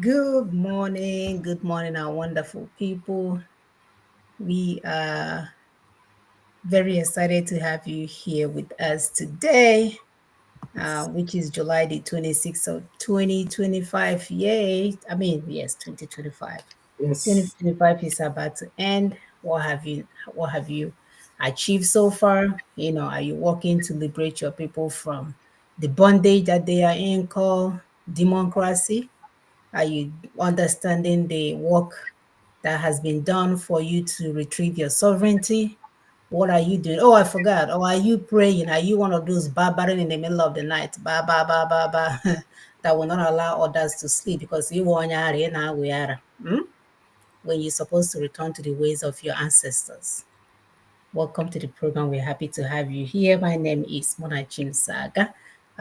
Good morning, our wonderful people. We are very excited to have you here with us today, which is July the 26th of 2025. Yay! Yes, 2025. Yes. 2025 is about to end. What have you achieved so far? Are you working to liberate your people from the bondage that they are in called democracy? Are you understanding the work that has been done for you to retrieve your sovereignty? What are you doing? Oh, I forgot. Or are you praying? Are you one of those barbarian in the middle of the night, that will not allow others to sleep because you want when you're supposed to return to the ways of your ancestors? Welcome to the program. We're happy to have you here. My name is Monachim Saga.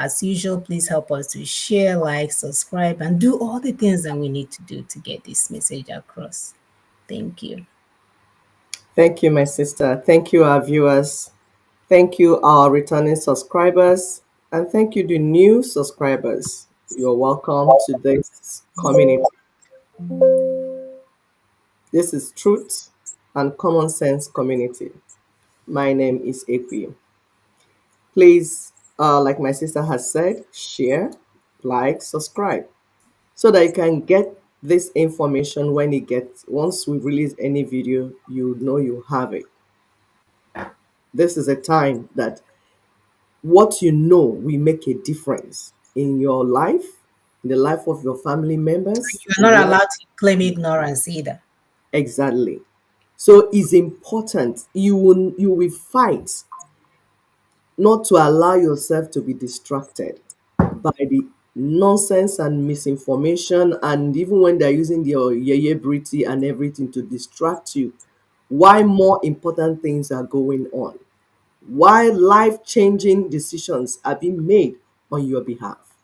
As usual, please help us to share, like, subscribe, and do all the things that we need to do to get this message across. Thank you. Thank you, my sister. Thank you, our viewers. Thank you, our returning subscribers. And thank you, the new subscribers. You're welcome to this community. This is Truth and Common Sense Community. My name is AP. Please, like my sister has said, share, like, subscribe so that you can get this information when it gets, once we release any video, you know you have it. This is a time that what you know will make a difference in your life, in the life of your family members, You're in the not life. allowed to claim ignorance either. Exactly. So it's important. You will fight not to allow yourself to be distracted by the nonsense and misinformation, and even when they're using your yeye brity and everything to distract you, why more important things are going on, why life-changing decisions are being made on your behalf.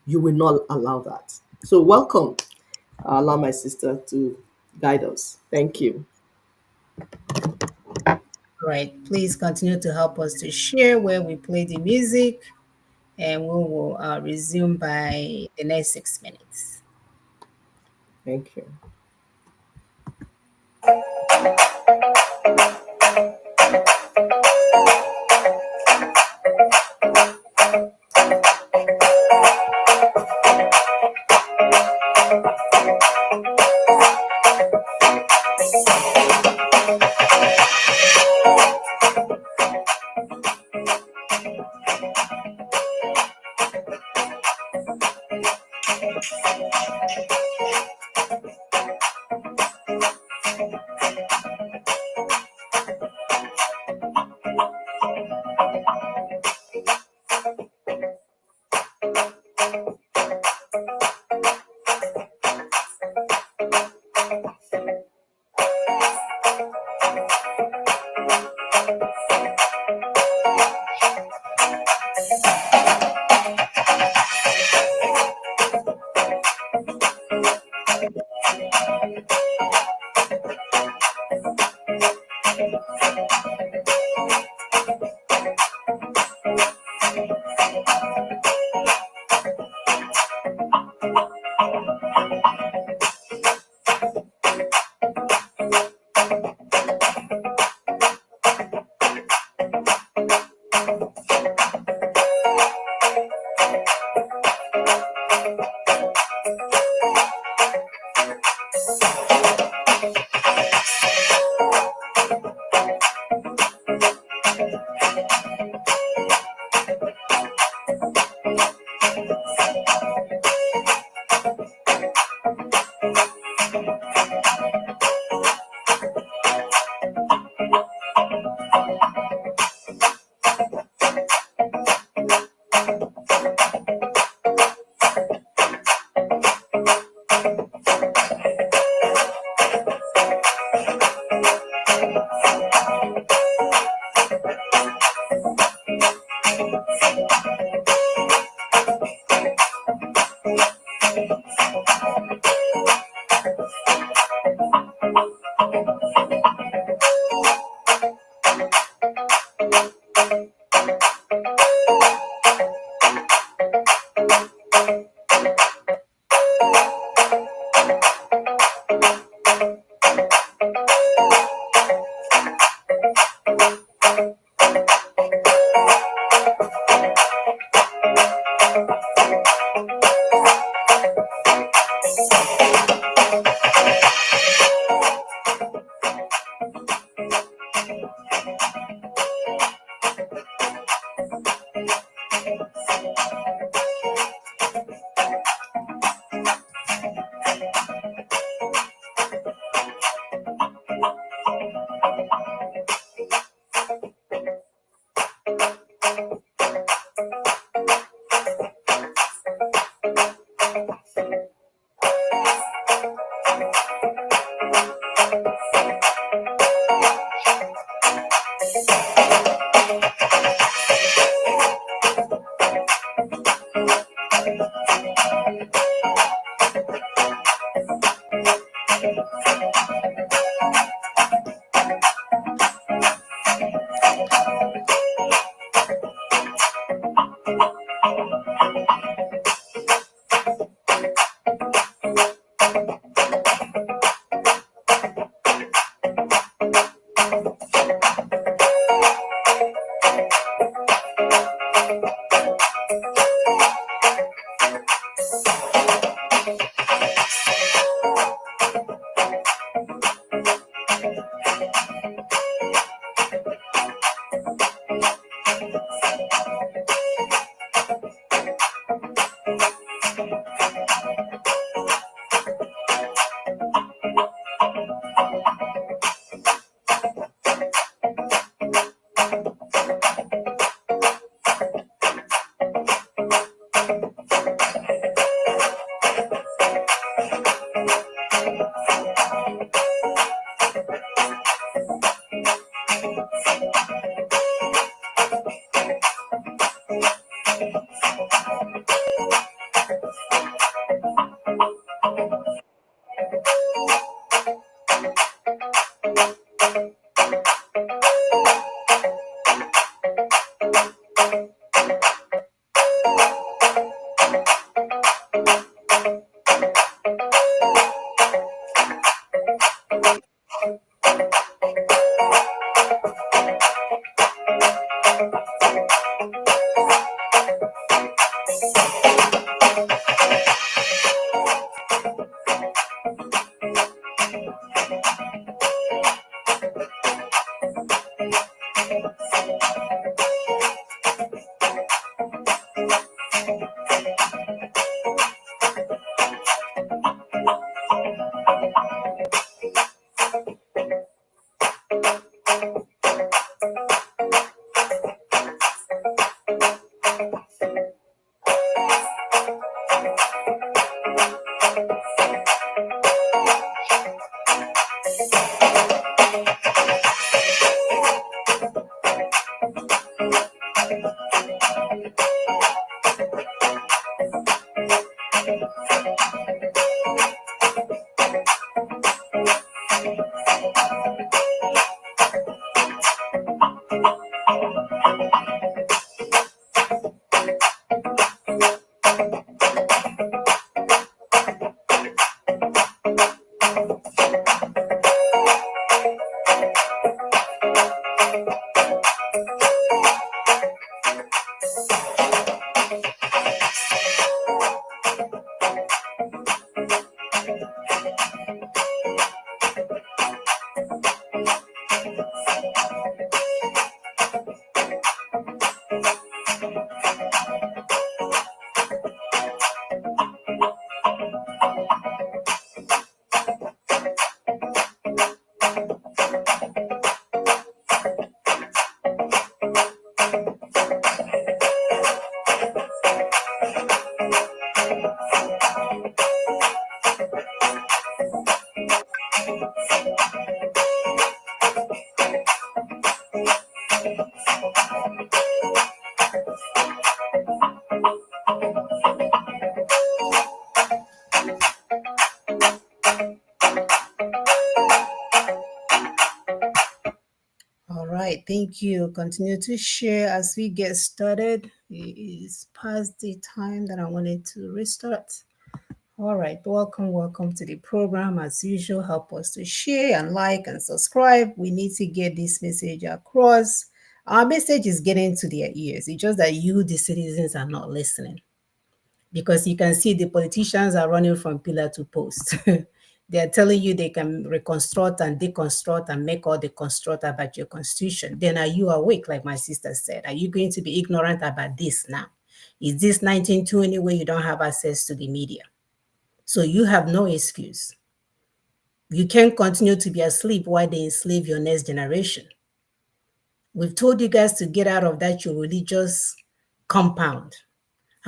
You will not allow that. So welcome. I'll allow my sister to guide us. Thank you. All right. Please continue to help us to share where we play the music, and we will resume by the next 6 minutes. Thank you. All right, thank you. Continue to share as we get started. It is past the time that I wanted to restart. All right, welcome to the program. As usual, help us to share and like and subscribe. We need to get this message across. Our message is getting to their ears. It's just that you, the citizens, are not listening because you can see the politicians are running from pillar to post. They are telling you they can reconstruct and deconstruct and make all the construct about your constitution. Then are you awake, like my sister said? Are you going to be ignorant about this now? Is this 1920 where you don't have access to the media? So you have no excuse. You can't continue to be asleep while they enslave your next generation. We've told you guys to get out of that your religious compound.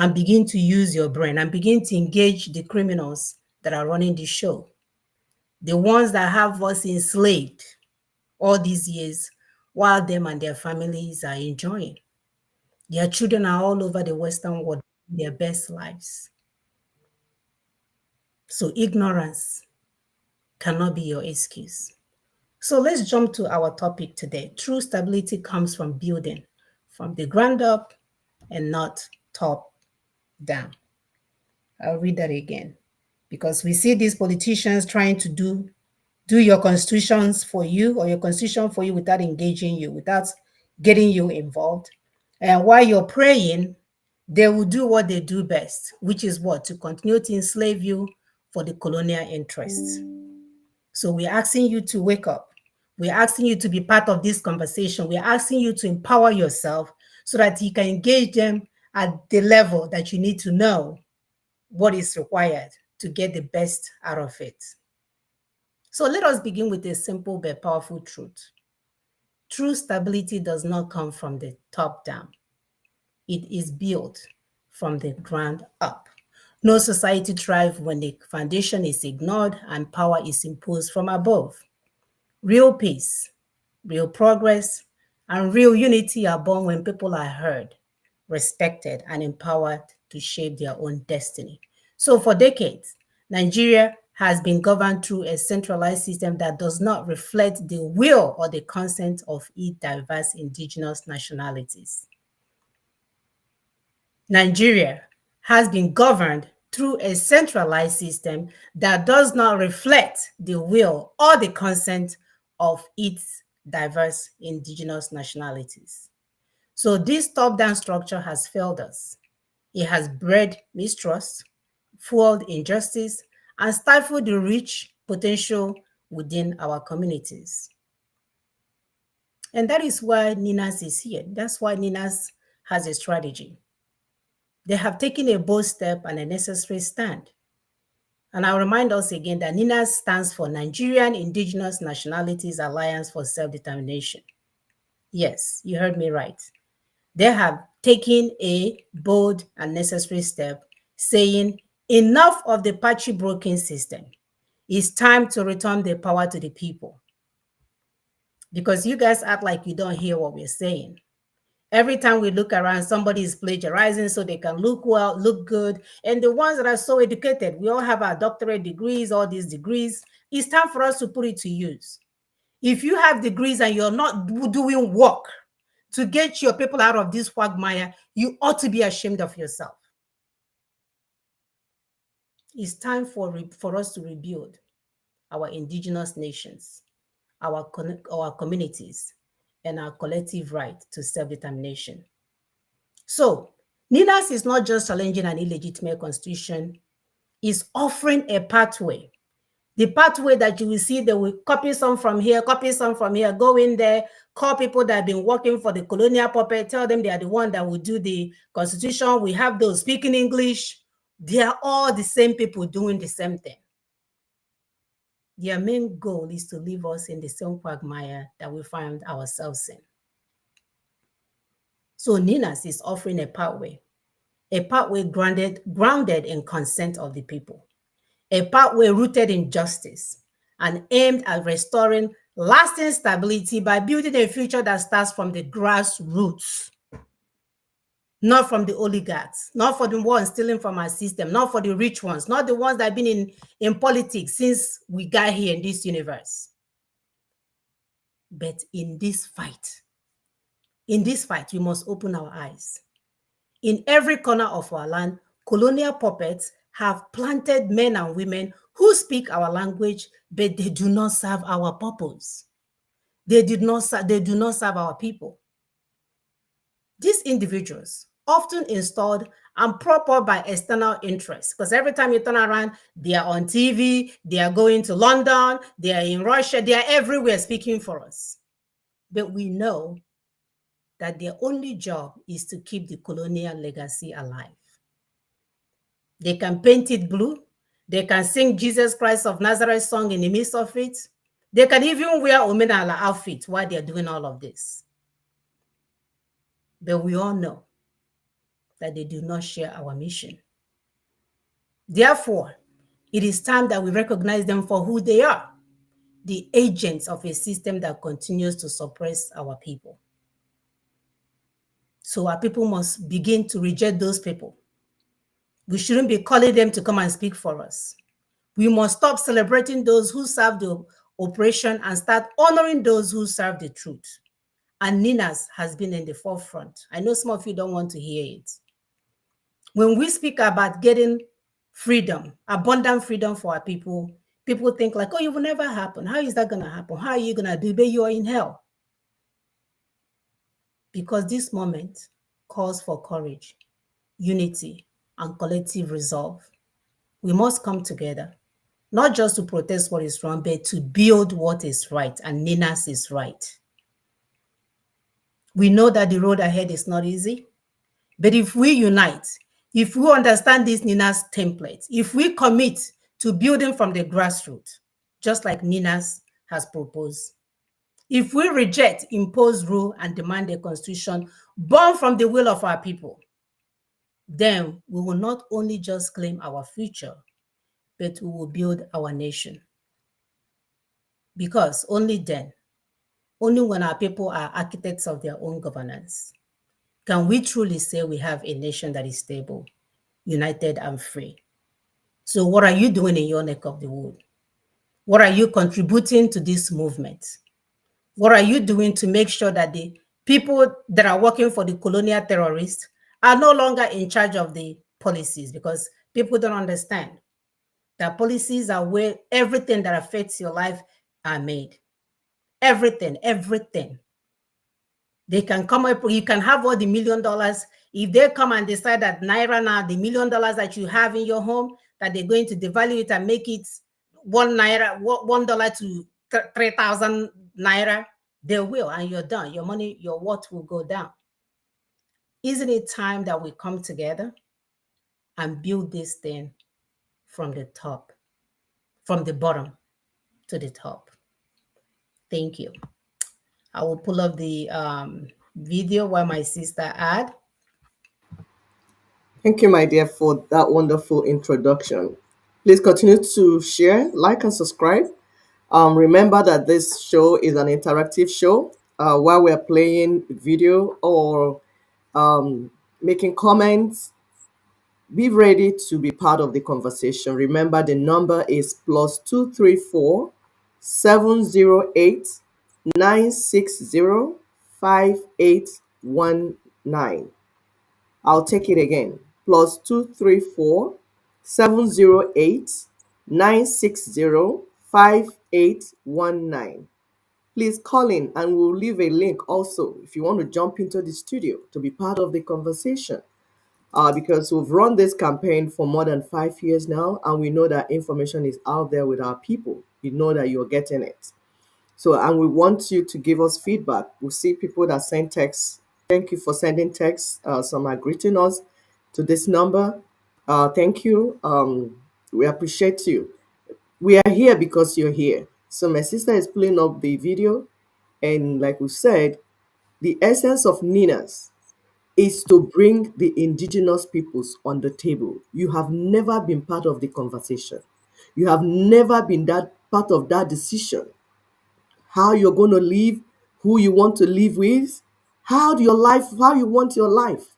and begin to use your brain and begin to engage the criminals that are running the show, the ones that have us enslaved all these years while them and their families are enjoying. Their children are all over the Western world, their best lives. So ignorance cannot be your excuse. So let's jump to our topic today. True stability comes from building from the ground up and not top down. I'll read that again because we see these politicians trying to do your constitutions for you or your constitution for you without engaging you, without getting you involved. And while you're praying, they will do what they do best, which is what? To continue to enslave you for the colonial interests. So we're asking you to wake up. We're asking you to be part of this conversation. We're asking you to empower yourself so that you can engage them at the level that you need to know what is required to get the best out of it. So let us begin with a simple but powerful truth. True stability does not come from the top down. It is built from the ground up. No society thrives when the foundation is ignored and power is imposed from above. Real peace, real progress, and real unity are born when people are heard, respected, and empowered to shape their own destiny. So for decades, Nigeria has been governed through a centralized system that does not reflect the will or the consent of its diverse indigenous nationalities. Nigeria has been governed through a centralized system that does not reflect the will or the consent of its diverse indigenous nationalities. So this top-down structure has failed us. It has bred mistrust, fueled injustice, and stifled the rich potential within our communities. And that is why NINAS is here. That's why NINAS has a strategy. They have taken a bold step and a necessary stand. And I'll remind us again that NINAS stands for Nigerian Indigenous Nationalities Alliance for Self-Determination. Yes, you heard me right. They have taken a bold and necessary step saying enough of the patchy broken system. It's time to return the power to the people. Because you guys act like you don't hear what we're saying. Every time we look around, somebody is plagiarizing so they can look well, look good. And the ones that are so educated, we all have our doctorate degrees, all these degrees. It's time for us to put it to use. If you have degrees and you're not doing work to get your people out of this quagmire, you ought to be ashamed of yourself. It's time for us to rebuild our indigenous nations, our communities, and our collective right to self-determination. So, NINAS is not just challenging an illegitimate constitution, it's offering a pathway. The pathway that you will see, they will copy some from here, copy some from here, go in there, call people that have been working for the colonial puppet, tell them they are the one that will do the constitution. We have those speaking English. They are all the same people doing the same thing. Their main goal is to leave us in the same quagmire that we find ourselves in. So NINAS is offering a pathway grounded in consent of the people, a pathway rooted in justice and aimed at restoring lasting stability by building a future that starts from the grassroots, not from the oligarchs, not for the ones stealing from our system, not for the rich ones, not the ones that have been in politics since we got here in this universe. But in this fight, we must open our eyes. In every corner of our land, colonial puppets have planted men and women who speak our language, but they do not serve our purpose. They do not serve our people. These individuals, often installed and propped up by external interests, because every time you turn around, they are on TV, they are going to London, they are in Russia, they are everywhere speaking for us. But we know that their only job is to keep the colonial legacy alive. They can paint it blue. They can sing Jesus Christ of Nazareth song in the midst of it. They can even wear Omenala outfit while they're doing all of this. But we all know that they do not share our mission. Therefore, it is time that we recognize them for who they are, the agents of a system that continues to suppress our people. So our people must begin to reject those people. We shouldn't be calling them to come and speak for us. We must stop celebrating those who serve the oppression and start honoring those who serve the truth. And Ninas has been in the forefront. I know some of you don't want to hear it. When we speak about getting freedom, abundant freedom for our people, people think like, oh, it will never happen. How is that going to happen? How are you going to do it? You are in hell. Because this moment calls for courage, unity, and collective resolve. We must come together, not just to protest what is wrong, but to build what is right, and Ninas is right. We know that the road ahead is not easy, but if we unite, if we understand this Ninas template, if we commit to building from the grassroots, just like Ninas has proposed, if we reject imposed rule and demand a constitution born from the will of our people, then we will not only just claim our future, but we will build our nation. Because only then, only when our people are architects of their own governance, can we truly say we have a nation that is stable, united, and free. So what are you doing in your neck of the wood? What are you contributing to this movement? What are you doing to make sure that the people that are working for the colonial terrorists are no longer in charge of the policies? Because people don't understand that policies are where everything that affects your life are made. Everything, everything. They can come up, you can have all the $1,000,000. If they come and decide that Naira now, the $1,000,000 that you have in your home, that they're going to devalue it and make it $1 to 3,000 Naira, they will, and you're done. Your money, your worth will go down. Isn't it time that we come together and build this thing from the top, from the bottom to the top? Thank you. I will pull up the video while my sister add. Thank you, my dear, for that wonderful introduction. Please continue to share, like, and subscribe. Remember that this show is an interactive show. While we're playing video or making comments, be ready to be part of the conversation. Remember, the number is +234 708 960 5819. I'll take it again. +234 708 960 5819. Please call in and we'll leave a link also if you want to jump into the studio to be part of the conversation. Because we've run this campaign for more than 5 years now, and we know that information is out there with our people. We know that you're getting it. So, and we want you to give us feedback. We see people that send texts. Thank you for sending texts. Some are greeting us to this number. Thank you. We appreciate you. We are here because you're here. So my sister is pulling up the video, and like we said, the essence of Ninas is to bring the indigenous peoples on the table. You have never been part of the conversation. You have never been that part of that decision. How you're going to live, who you want to live with, how you want your life.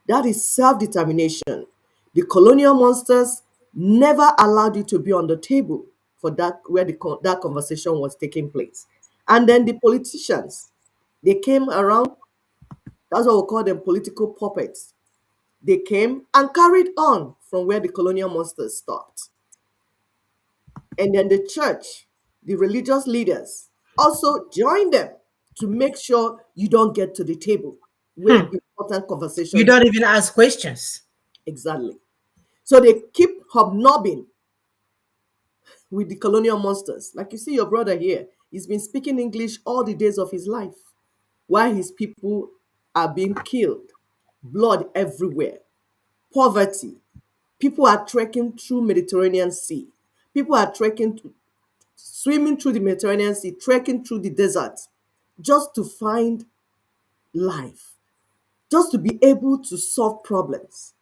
That is self-determination. The colonial monsters never allowed you to be on the table for that where that conversation was taking place. And then the politicians, they came around. That's what we call them, political puppets. They came and carried on from where the colonial monsters stopped. And then the church, the religious leaders, also joined them to make sure you don't get to the table where important You conversations. don't even ask questions. Exactly. So they keep hobnobbing with the colonial monsters. Like you see your brother here, he's been speaking English all the days of his life while his people are being killed, blood everywhere, poverty. People are trekking through Mediterranean Sea. People are swimming through the Mediterranean Sea, trekking through the desert just to find life, just to be able to solve problems.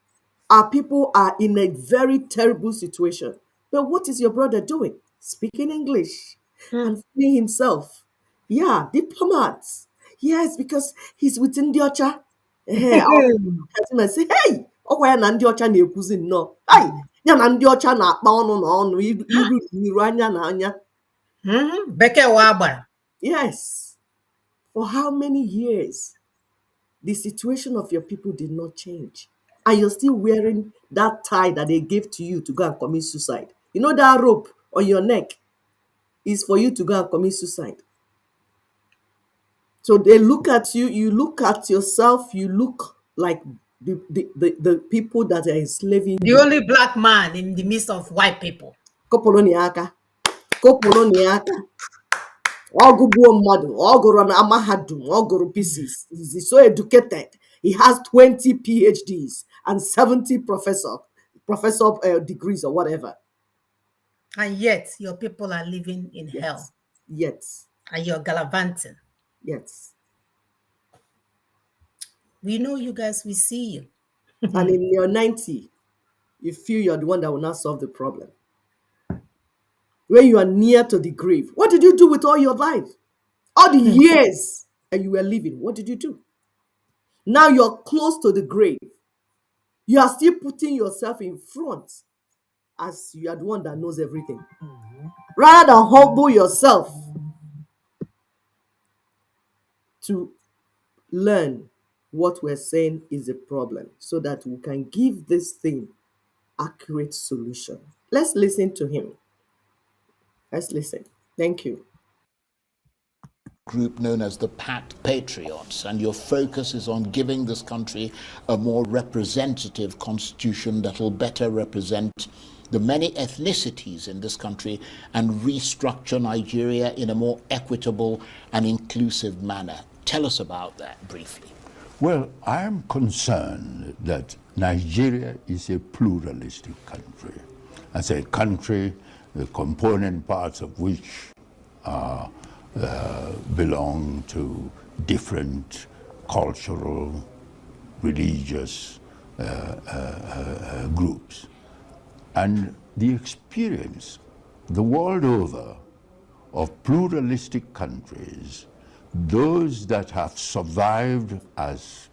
Our people are in a very terrible situation. But what is your brother doing? Speaking English and feeding himself. Yeah, diplomats. Yes, because he's with Ndiocha. Hey, I say, hey, ọkwa ya na ndị ọcha na-ekwuzi nnọọ. Hey, ya na ndị ọcha na-akpa ọnụ na ọnụ, iru iru, anya na anya. Bekee wa. Yes. For how many years? The situation of your people did not change. And you're still wearing that tie that they gave to you to go and commit suicide. You know that rope on your neck is for you to go and commit suicide. So they look at you, you look at yourself, you look like the people that are enslaving The you. only black man in the midst of white people. Kopoloniaka. Kopoloniaka. Ogugbuo mmadụ, ọ gụrụ na mahadum, ọ gụrụ pieces. He's so educated. He has 20 PhDs and 70 professor degrees or whatever. And yet your people are living in hell. Yes. And you're gallivanting. Yes. We know you guys, we see you. And in your 90, you feel you're the one that will not solve the problem. When you are near to the grave, what did you do with all your life? All the years that you were living, what did you do? Now you're close to the grave. You are still putting yourself in front as you are the one that knows everything. Rather than humble yourself to learn what we're saying is a problem so that we can give this thing accurate solution. Let's listen to him. Let's listen. Thank you. Group known as the Pact Patriots, and your focus is on giving this country a more representative constitution that will better represent the many ethnicities in this country and restructure Nigeria in a more equitable and inclusive manner. Tell us about that briefly. Well, I am concerned that Nigeria is a pluralistic country. As a country, the component parts of which belong to different cultural, religious groups. And the experience the world over of pluralistic countries, those that have survived as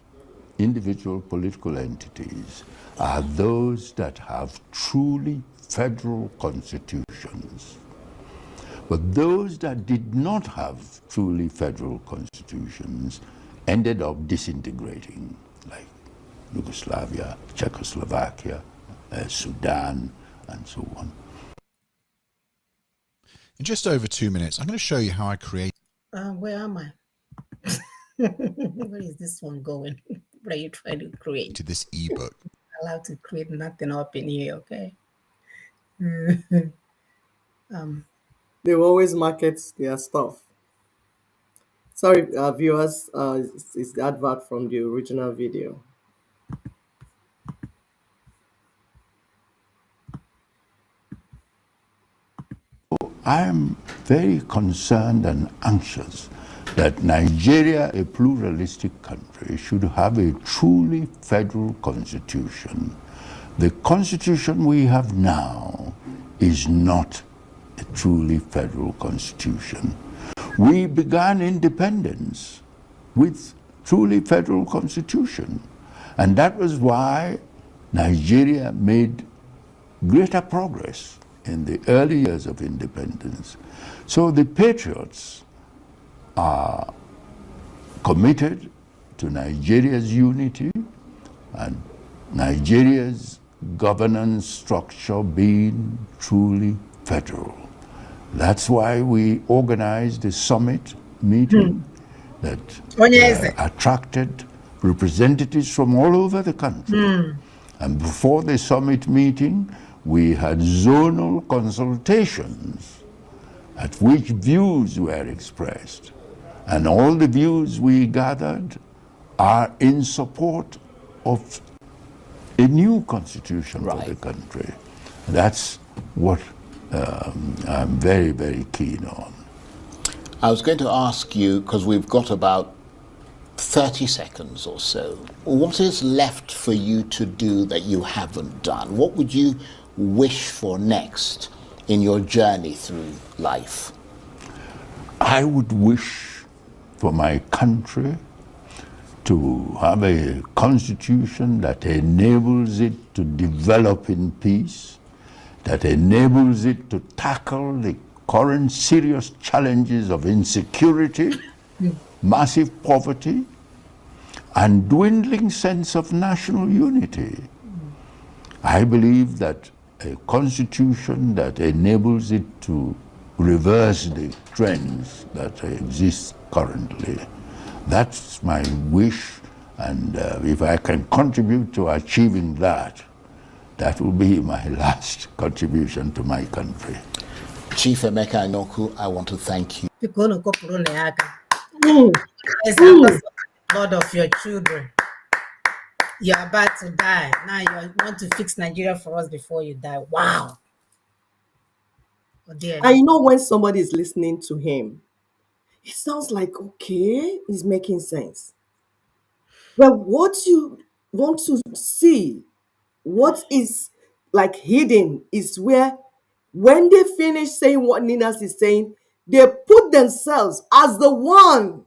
individual political entities, are those that have truly federal constitutions. But those that did not have truly federal constitutions ended up disintegrating, like Yugoslavia, Czechoslovakia, Sudan, and so on. In just over 2 minutes, I'm going to show you how I create. Where am I? Where is this one going? What are you trying to create? To this ebook. I'm allowed to create nothing up in here, okay? They always market their stuff. Sorry, viewers, it's the advert from the original video. I am very concerned and anxious that Nigeria, a pluralistic country, should have a truly federal constitution. The constitution we have now is not a truly federal constitution. We began independence with truly federal constitution, and that was why Nigeria made greater progress in the early years of independence. So the patriots are committed to Nigeria's unity and Nigeria's governance structure being truly federal. That's why we organized a summit meeting that attracted representatives from all over the country. And before the summit meeting, we had zonal consultations at which views were expressed. And all the views we gathered are in support of a new constitution for the country. That's what I'm very, very keen on. I was going to ask you, because we've got about 30 seconds or so, what is left for you to do that you haven't done? What would you wish for next in your journey through life? I would wish for my country to have a constitution that enables it to develop in peace, that enables it to tackle the current serious challenges of insecurity, massive poverty, and dwindling sense of national unity. I believe that a constitution that enables it to reverse the trends that exist currently, that's my wish, and if I can contribute to achieving that, that will be my last contribution to my country. Chief Emeka Inoku, I want to thank you. Biko unu kụpụrụ na ya aka. Yes, because Lord of your children. You're about to die. Now you want to fix Nigeria for us before you die. Wow. Oh dear. And you know, when somebody is listening to him, it sounds like, okay, it's making sense. But what you want to see, what is like hidden, is where when they finish saying what Ninas is saying, they put themselves as the one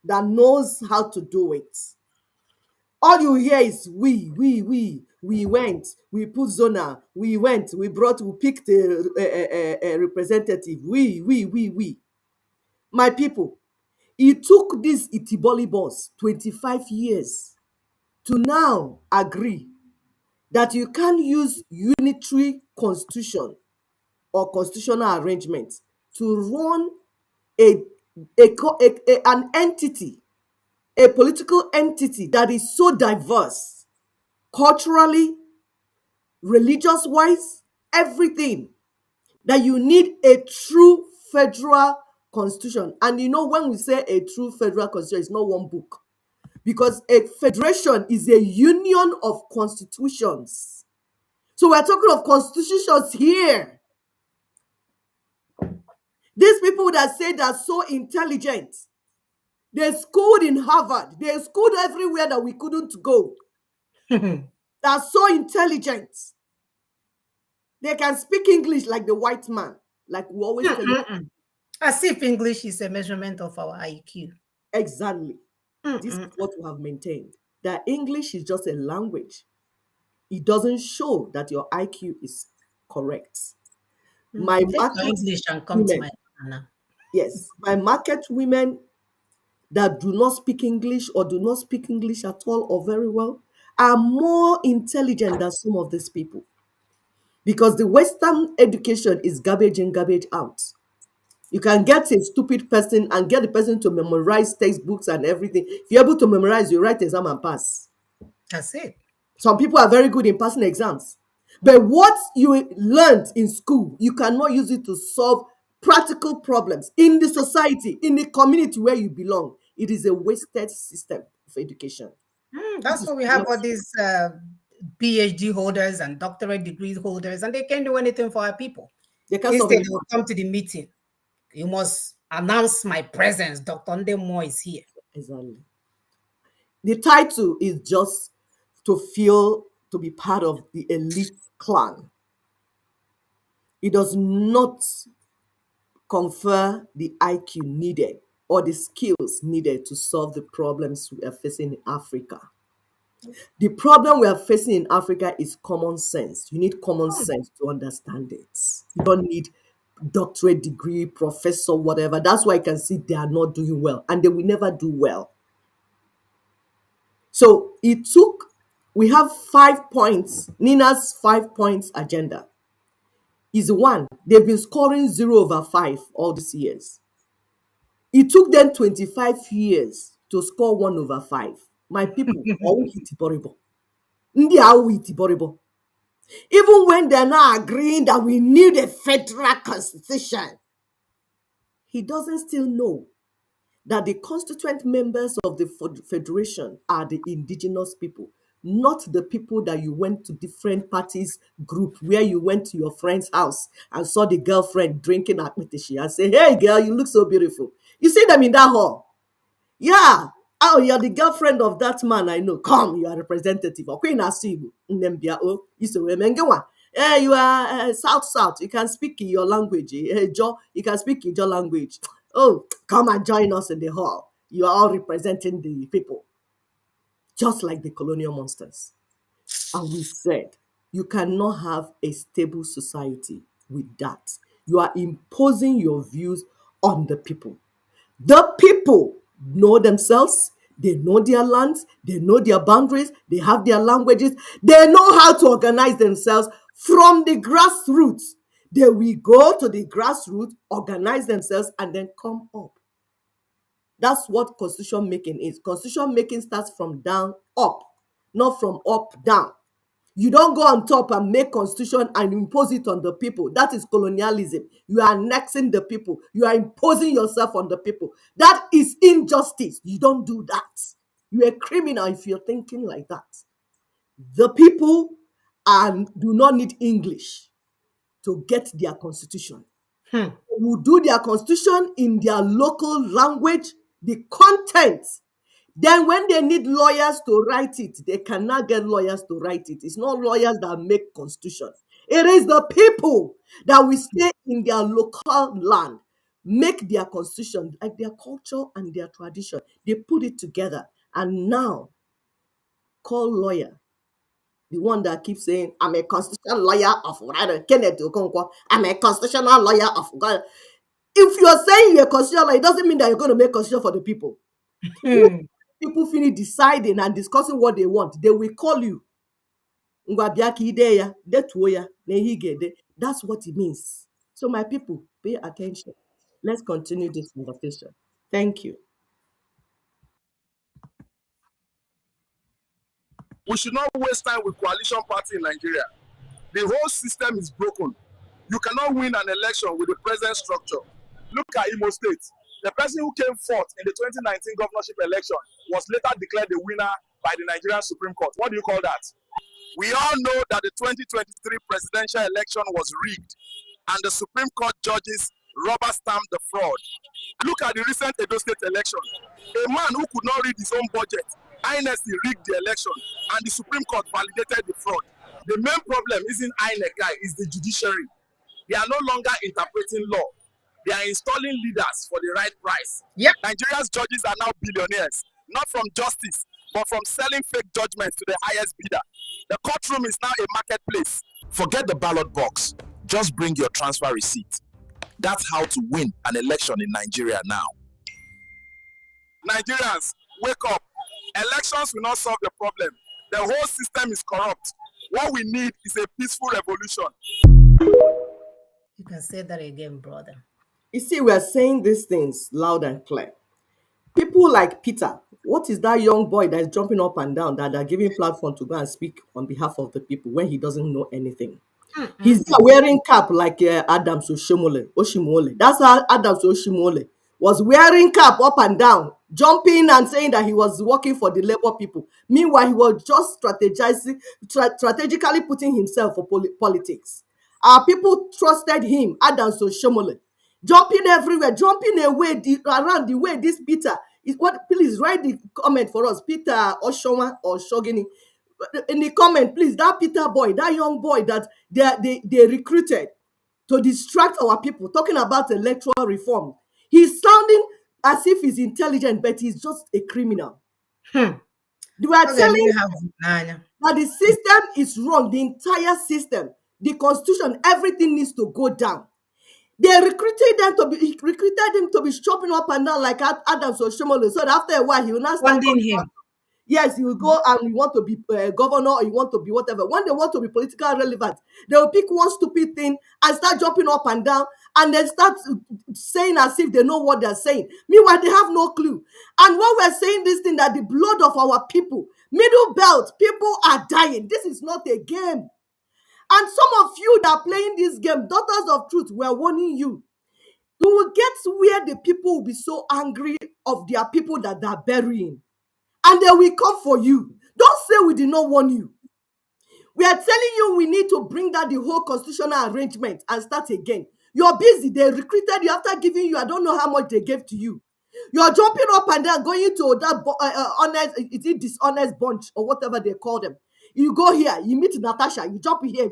that knows how to do it. All you hear is we went, we put zona, we went, we picked a representative, we. My people, it took this Itiboli boss 25 years to now agree that you can use unitary constitution or constitutional arrangement to run an entity, a political entity that is so diverse, culturally, religious-wise, everything, that you need a true federal constitution. And you know, when we say a true federal constitution, it's not one book, because a federation is a union of constitutions. So we're talking of constitutions here. These people that say they're so intelligent, they schooled in Harvard, they schooled everywhere that we couldn't go. They're so intelligent. They can speak English like the white man, like we always tell you. As if English is a measurement of our IQ. Exactly. This is what we have maintained. That English is just a language. It doesn't show that your IQ is correct. My Take your market English and come to women, my now. yes, my market women that do not speak English or do not speak English at all or very well are more intelligent than some of these people. Because the Western education is garbage in, garbage out. You can get a stupid person and get the person to memorize textbooks and everything. If you're able to memorize, you write exam and pass. That's it. Some people are very good in passing exams. But what you learned in school, you cannot use it to solve practical problems in the society, in the community where you belong. It is a wasted system of education. That's why we have all these PhD holders and doctorate degree holders, and they can't do anything for our people. They can't solve Instead, it. they will come to the meeting. You must announce my presence. Dr. Ndemo is here. Exactly. The title is just to feel to be part of the elite clan. It does not confer the IQ needed or the skills needed to solve the problems we are facing in Africa. The problem we are facing in Africa is common sense. You need common sense to understand it. You don't need doctorate degree, professor, whatever. That's why I can see they are not doing well, and they will never do well. So we have 5 points. Nina's 5 points agenda is one. They've been scoring 0/5 all these years. It took them 25 years to score 1/5. My people, even when they're not agreeing that we need a federal constitution, he doesn't still know that the constituent members of the federation are the indigenous people, not the people that you went to different parties group, where you went to your friend's house and saw the girlfriend drinking akpetishi and say, hey girl, you look so beautiful. You see them in that hall. Yeah, Oh, you're the girlfriend of that man I know. Come, you are representative. Okay, Nasibu. Nembia. Oh, you are South South. You can speak in your language. You can speak in your language. Oh, come and join us in the hall. You are all representing the people, just like the colonial monsters. And we said, you cannot have a stable society with that. You are imposing your views on the people. The people know themselves, they know their lands, they know their boundaries, they have their languages, they know how to organize themselves from the grassroots. They will go to the grassroots, organize themselves, and then come up. That's what constitution making is. Constitution making starts from down up, not from up down. You don't go on top and make constitution and impose it on the people. That is colonialism. You are annexing the people. You are imposing yourself on the people. That is injustice. You don't do that. You're a criminal if you're thinking like that. The people do not need English to get their constitution. Hmm. Will do their constitution in their local language, the content. Then when they need lawyers to write it, they cannot get lawyers to write it. It's not lawyers that make constitution. It is the people that will stay in their local land, make their constitution, like their culture and their tradition. They put it together and now call lawyer. The one that keeps saying, I'm a constitutional lawyer of Kenneth Okonkwo. I'm a constitutional lawyer of God. If you're saying you're a constitutional lawyer, it doesn't mean that you're going to make constitution for the people. Hmm. People finish deciding and discussing what they want, they will call you. That's what it means. So my people, pay attention. Let's continue this conversation. Thank you. We should not waste time with coalition party in Nigeria. The whole system is broken. You cannot win an election with the present structure. Look at Imo State. The person who came fourth in the 2019 governorship election was later declared the winner by the Nigerian Supreme Court. What do you call that? We all know that the 2023 presidential election was rigged and the Supreme Court judges rubber stamped the fraud. Look at the recent Edo State election. A man who could not read his own budget, INEC rigged the election and the Supreme Court validated the fraud. The main problem isn't INEC, it's the judiciary. They are no longer interpreting law. They are installing leaders for the right price. Yep. Nigeria's judges are now billionaires, not from justice, but from selling fake judgments to the highest bidder. The courtroom is now a marketplace. Forget the ballot box. Just bring your transfer receipt. That's how to win an election in Nigeria now. Nigerians, wake up. Elections will not solve the problem. The whole system is corrupt. What we need is a peaceful revolution. You can say that again, brother. You see, we are saying these things loud and clear. People like Peter, what is that young boy that is jumping up and down that are giving platform to go and speak on behalf of the people when he doesn't know anything? He's wearing cap like Adams Oshimole. That's how Adams Oshimole was wearing cap up and down, jumping and saying that he was working for the labor people. Meanwhile, he was just strategically putting himself for politics. Our people trusted him, Adams Oshimole, jumping everywhere, jumping away around the way this Peter is. What? Please write the comment for us, Peter Oshoma or Shogini. In the comment, please, that Peter boy, that young boy that they recruited to distract our people, talking about electoral reform. He's sounding as if he's intelligent, but he's just a criminal. They were telling that the system is wrong, the entire system, the constitution, everything needs to go down. They recruited him to be shopping up and down like Adams Oshomole, so that after a while he will not start funding him. Yes, you will go and you want to be governor or you want to be whatever. When they want to be politically relevant, they will pick one stupid thing and start jumping up and down and then start saying as if they know what they're saying. Meanwhile, they have no clue. And when we're saying this thing, that the blood of our people, middle belt, people are dying. This is not a game. And some of you that are playing this game, daughters of truth, we're warning you. You will get where the people will be so angry of their people that they're burying. And they will come for you. Don't say we did not warn you. We are telling you we need to bring down the whole constitutional arrangement and start again. You're busy. They recruited you after giving you, I don't know how much they gave to you. You're jumping up and down, going to that honest, is it dishonest bunch or whatever they call them. You go here, you meet Natasha, you jump here,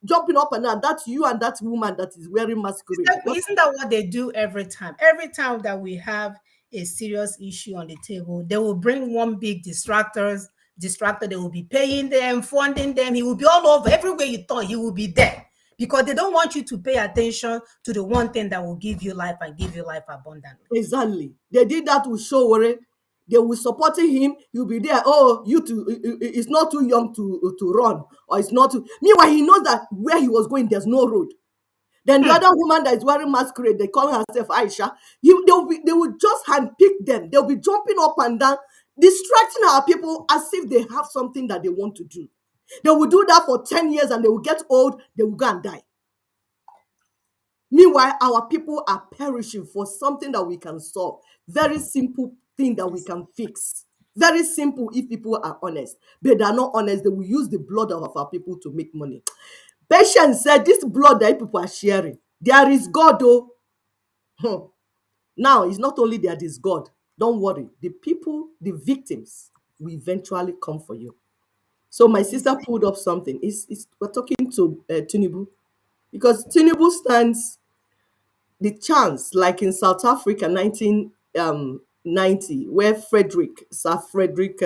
jumping up and down. That's you and that woman that is wearing masquerade. Isn't that what they do every time? Every time that we have a serious issue on the table, they will bring one big distractor. They will be paying them, funding them. He will be all over. Everywhere you thought he will be there, because they don't want you to pay attention to the one thing that will give you life and give you life abundantly. Exactly. They did that with Showore. They will supporting him. He'll be there. Oh, you too. It's not too young to run, or it's not too. Meanwhile, he knows that where he was going, there's no road. Then the other woman that is wearing masquerade, they call herself Aisha. They will just handpick them. They'll be jumping up and down, distracting our people as if they have something that they want to do. They will do that for 10 years and they will get old. They will go and die. Meanwhile, our people are perishing for something that we can solve. Very simple thing that we can fix. Very simple if people are honest. But they are not honest. They will use the blood of our people to make money. Patience said, this blood that people are sharing, there is God, though. Now, it's not only there is God. Don't worry. The people, the victims, will eventually come for you. So my sister pulled up something. We're talking to Tinubu, because Tinubu stands the chance, like in South Africa, 1990, where Sir Frederick,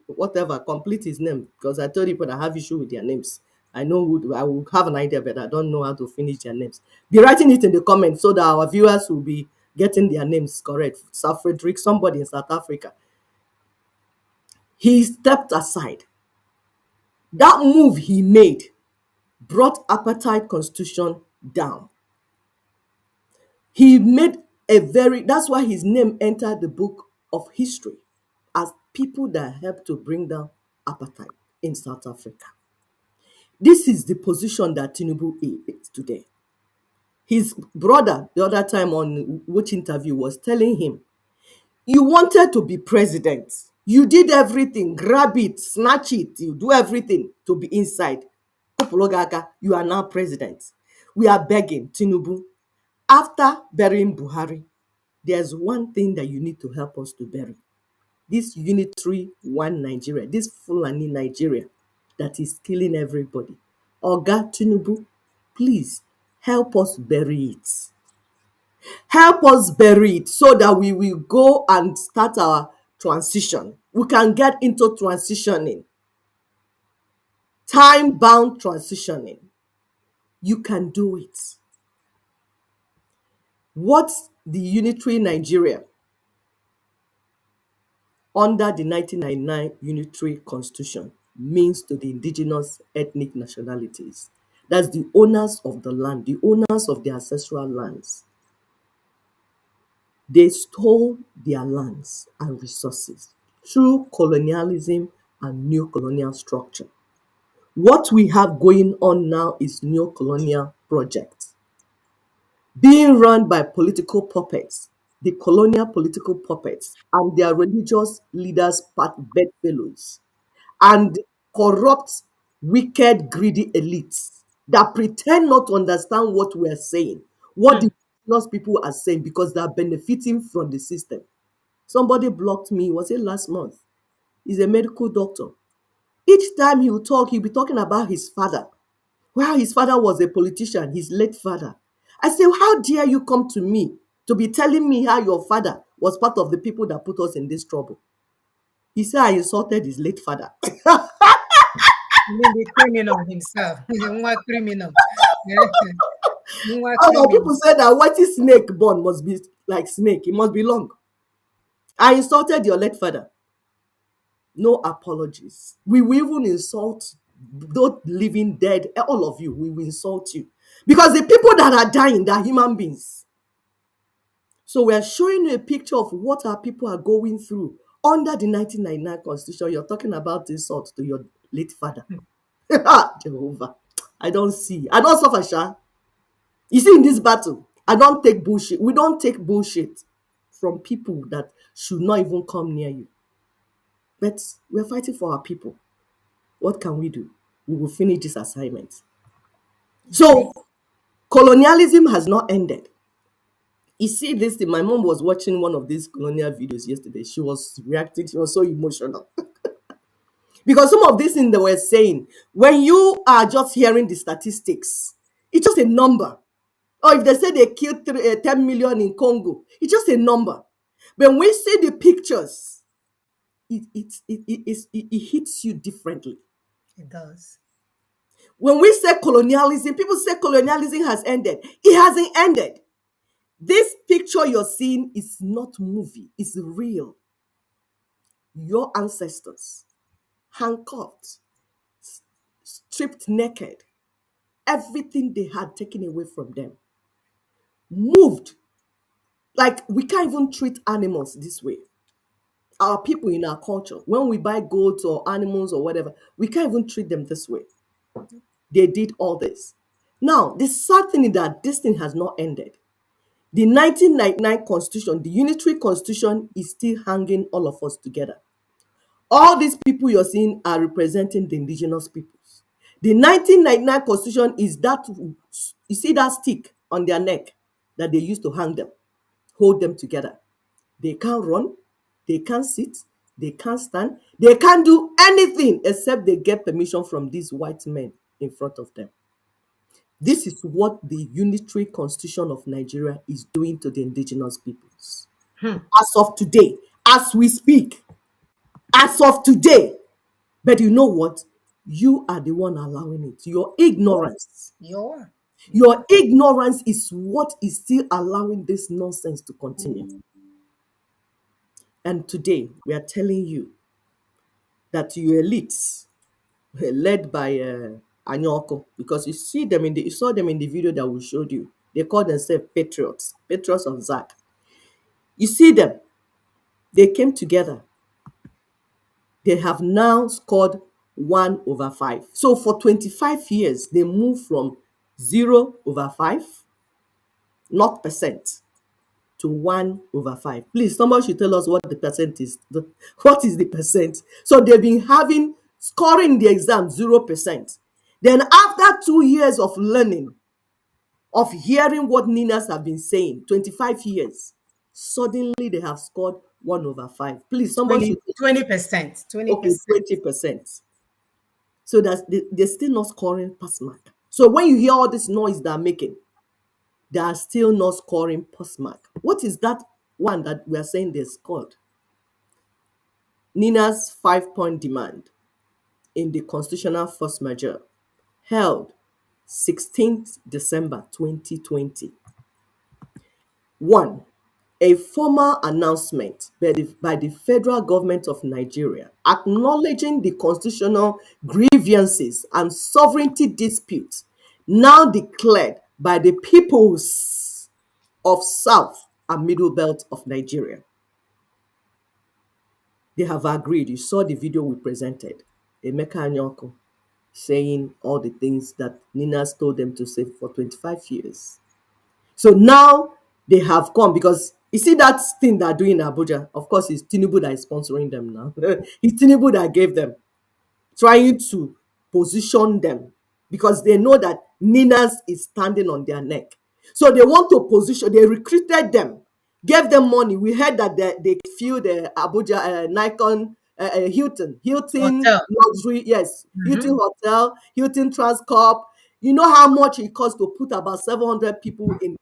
whatever, complete his name, because I told people that I have issue with their names. I know I will have an idea, but I don't know how to finish their names. Be writing it in the comments so that our viewers will be getting their names correct. Sir Frederick, somebody in South Africa. He stepped aside. That move he made brought apartheid constitution down. He made that's why his name entered the book of history as people that helped to bring down apartheid in South Africa. This is the position that Tinubu is today. His brother, the other time on which interview, was telling him, you wanted to be president. You did everything, grab it, snatch it, you do everything to be inside. You are now president. We are begging Tinubu, after burying Buhari, there's one thing that you need to help us to bury. This unitary one Nigeria, this Fulani Nigeria that is killing everybody. Oga Tinubu, please help us bury it. Help us bury it so that we will go and start our transition. We can get into transitioning. Time-bound transitioning. You can do it. What the unitary Nigeria under the 1999 Unitary Constitution means to the indigenous ethnic nationalities. That's the owners of the land, the owners of the ancestral lands. They stole their lands and resources through colonialism and neo-colonial structure. What we have going on now is neo-colonial project being run by political puppets, the colonial political puppets and their religious leaders, bedfellows, and corrupt, wicked, greedy elites that pretend not to understand what we are saying, what the indigenous people are saying, because they are benefiting from the system. Somebody blocked me, was it last month? He's a medical doctor. Each time he will talk, he'll be talking about his father. Well, his father was a politician, his late father. I say, how dare you come to me to be telling me how your father was part of the people that put us in this trouble? He said I insulted his late father. You mean the criminal himself? What criminal? People say that what is snake born must be like snake. It must be long. I insulted your late father. No apologies. We will even insult those living dead, all of you. We will insult you. Because the people that are dying, they are human beings. So we are showing you a picture of what our people are going through under the 1999 Constitution. You're talking about insult to your late father. Jehovah. I don't see. I don't suffer, Sha. You see, in this battle, I don't take bullshit. We don't take bullshit from people that should not even come near you. But we're fighting for our people. What can we do? We will finish this assignment. So, colonialism has not ended. You see this thing, my mom was watching one of these colonial videos yesterday. She was reacting, she was so emotional. Because some of these things they were saying, when you are just hearing the statistics, it's just a number. Or if they say they killed 10 million in Congo, it's just a number. But when we see the pictures, it hits you differently. It does. When we say colonialism, people say colonialism has ended. It hasn't ended. This picture you're seeing is not movie, it's real. Your ancestors, handcuffed, stripped naked, everything they had taken away from them, moved. Like, we can't even treat animals this way. Our people in our culture, when we buy goats or animals or whatever, we can't even treat them this way. They did all this. Now, the sad thing is that this thing has not ended. The 1999 Constitution, the Unitary Constitution, is still hanging all of us together. All these people you're seeing are representing the indigenous peoples. The 1999 Constitution is that, you see that stick on their neck that they used to hang them, hold them together. They can't run, they can't sit, they can't stand, they can't do anything except they get permission from these white men in front of them. This is what the Unitary Constitution of Nigeria is doing to the indigenous peoples. As of today, as we speak, as of today. But you know what? You are the one allowing it. Your ignorance. Your ignorance is what is still allowing this nonsense to continue. And today, we are telling you that your elites, led by Anyoko, because you saw them in the video that we showed you. They call themselves patriots of Zach. You see them. They came together. They have now scored 1/5. So for 25 years, they moved from 0/5, not percent, to 1/5. Please, somebody should tell us what the percent is. What is the percent? So they've been scoring the exam 0%. Then after 2 years of learning, of hearing what Ninas have been saying, 25 years, suddenly they have scored 1/5. Please, somebody should 20%. 20%. Okay, 20%. So that they're still not scoring pass mark. So when you hear all this noise they're making, they are still not scoring pass mark. What is that one that we are saying they scored? Nina's 5-point demand in the constitutional force majeure held 16th December 2020. 1. A formal announcement by the federal government of Nigeria acknowledging the constitutional grievances and sovereignty disputes now declared by the peoples of South and Middle Belt of Nigeria. They have agreed. You saw the video we presented. Emeka Anyoko saying all the things that Ninas told them to say for 25 years. So now they have come, because you see that thing they're doing in Abuja, of course, it's Tinubu that is sponsoring them now. It's Tinubu that gave them, trying to position them, because they know that Ninas is standing on their neck. So they want to position, they recruited them, gave them money. We heard that they filled the Abuja Nikon Hilton Hotel. luxury, yes, Hilton Hotel, Hilton Transcorp. You know how much it costs to put about 700 people in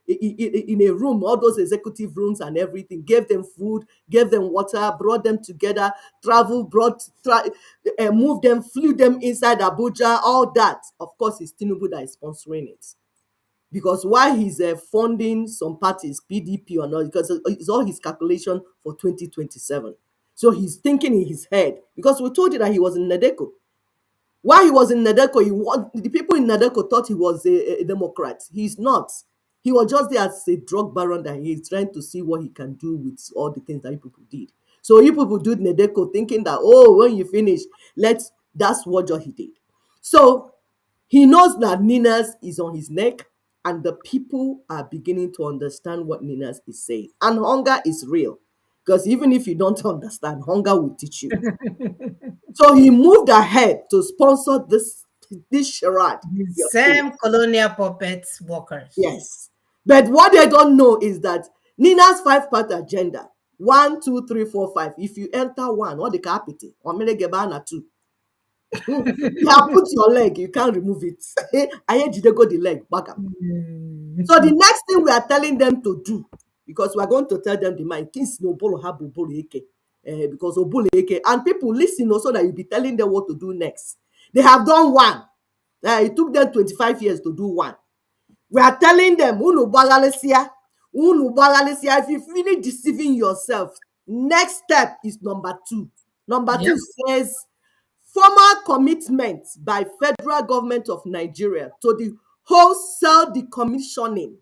a room, all those executive rooms and everything. Gave them food, gave them water, brought them together, moved them, flew them inside Abuja, all that. Of course, it's Tinubu that is sponsoring it. Because while he's funding some parties, PDP or not, because it's all his calculation for 2027. So he's thinking in his head, because we told you that he was in Nadeko. While he was in Nadeko, the people in Nadeko thought he was a Democrat. He's not. He was just there as a drug baron that he's trying to see what he can do with all the things that you people did. So you people do Nadeko thinking that, oh, when you finish, that's what he did. So he knows that Ninas is on his neck, and the people are beginning to understand what Ninas is saying. And hunger is real. Because even if you don't understand, hunger will teach you. So he moved ahead to sponsor this charade. Same colonial puppet workers. Yes. But what they don't know is that Nina's 5-part agenda, 1, 2, 3, 4, 5. If you enter one, what the capital, or Menegebana 2. You have put your leg, you can't remove it. I heard you go the leg back up. So the next thing we are telling them to do, because we are going to tell them the mind, things no bolo have bolo eke, because obolo eke, and people listen also that you'll be telling them what to do next. They have done one. It took them 25 years to do one. We are telling them, if you finish deceiving yourself, next step is number 2. Number Yep. 2 says formal commitment by federal government of Nigeria to the wholesale decommissioning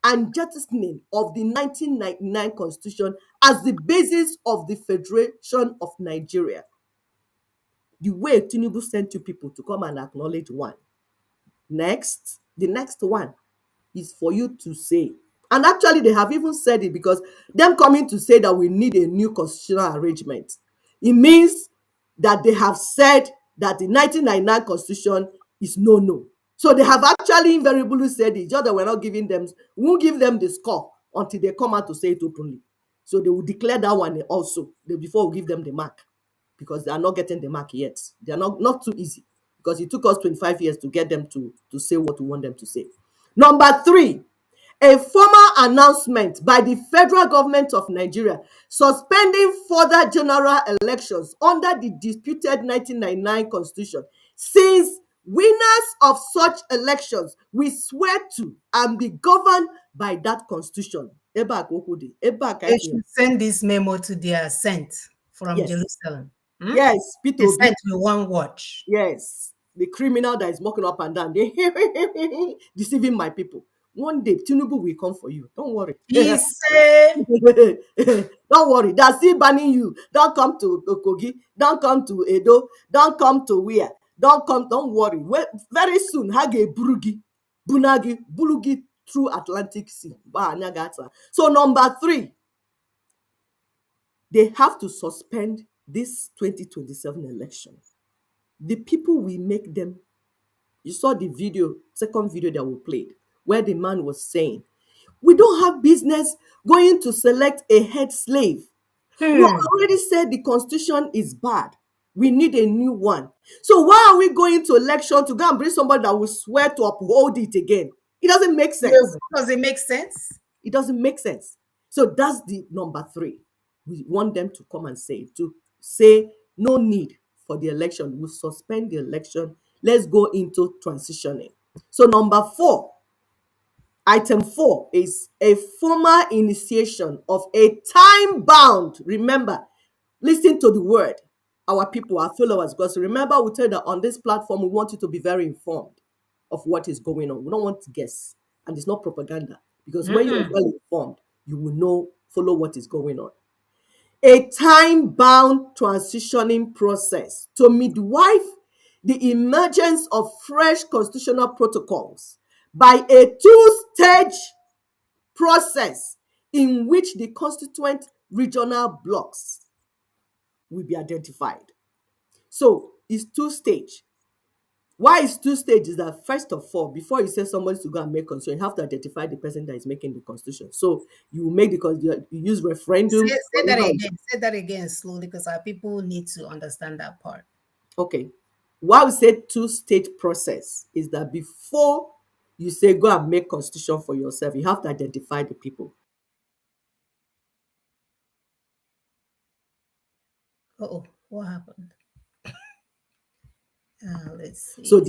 and jettisoning of the 1999 constitution as the basis of the Federation of Nigeria. The way Tinubu sent you people to come and acknowledge one. Next, the next one is for you to say, and actually they have even said it, because them coming to say that we need a new constitutional arrangement, it means that they have said that the 1999 constitution is no. So they have actually invariably said it, just that we're not giving them, we won't give them the score until they come out to say it openly. So they will declare that one also before we give them the mark, because they are not getting the mark yet. They are not too easy, because it took us 25 years to get them to say what we want them to say. Number 3, a formal announcement by the federal government of Nigeria suspending further general elections under the disputed 1999 constitution, since winners of such elections will swear to and be governed by that constitution. They should send this memo to their sent from Yes. Jerusalem. Yes, The Peter Obi. sent we won't watch. Yes, the criminal that is walking up and down, they deceiving my people. One day, Tinubu will come for you. Don't worry. He say, Don't worry. They're still banning you. Don't come to Kogi. Don't come to Edo. Don't come to where. Don't worry. Very soon, Hage Burugi, Bunagi, Bulugi through Atlantic Sea. So number 3, they have to suspend this 2027 election. The people will make them. You saw the video, second video that we played, where the man was saying, we don't have business going to select a head slave. We already said the constitution is bad. We need a new one. So why are we going to election to go and bring somebody that will swear to uphold it again? It doesn't make sense. Does it make sense? It doesn't make sense. So that's the number 3. We want them to come and to say no need for the election. We'll suspend the election. Let's go into transitioning. So number 4, item 4 is a formal initiation of a time-bound. Remember, listen to the word, our people, our followers, because remember we tell you that on this platform we want you to be very informed of what is going on. We don't want to guess, and it's not propaganda, because when you're well informed, you will follow what is going on. A time-bound transitioning process to midwife the emergence of fresh constitutional protocols by a 2-stage process in which the constituent regional blocks will be identified. So it's 2-stage. Why is 2-stage? Is that first of all, before you say somebody to go and make constitution, you have to identify the person that is making the constitution. So you make you use referendum. Say that again. Say that again slowly, because our people need to understand that part. Okay. Why we say 2-stage process is that before you say go and make constitution for yourself, you have to identify the people. Oh, what happened? Let's see. So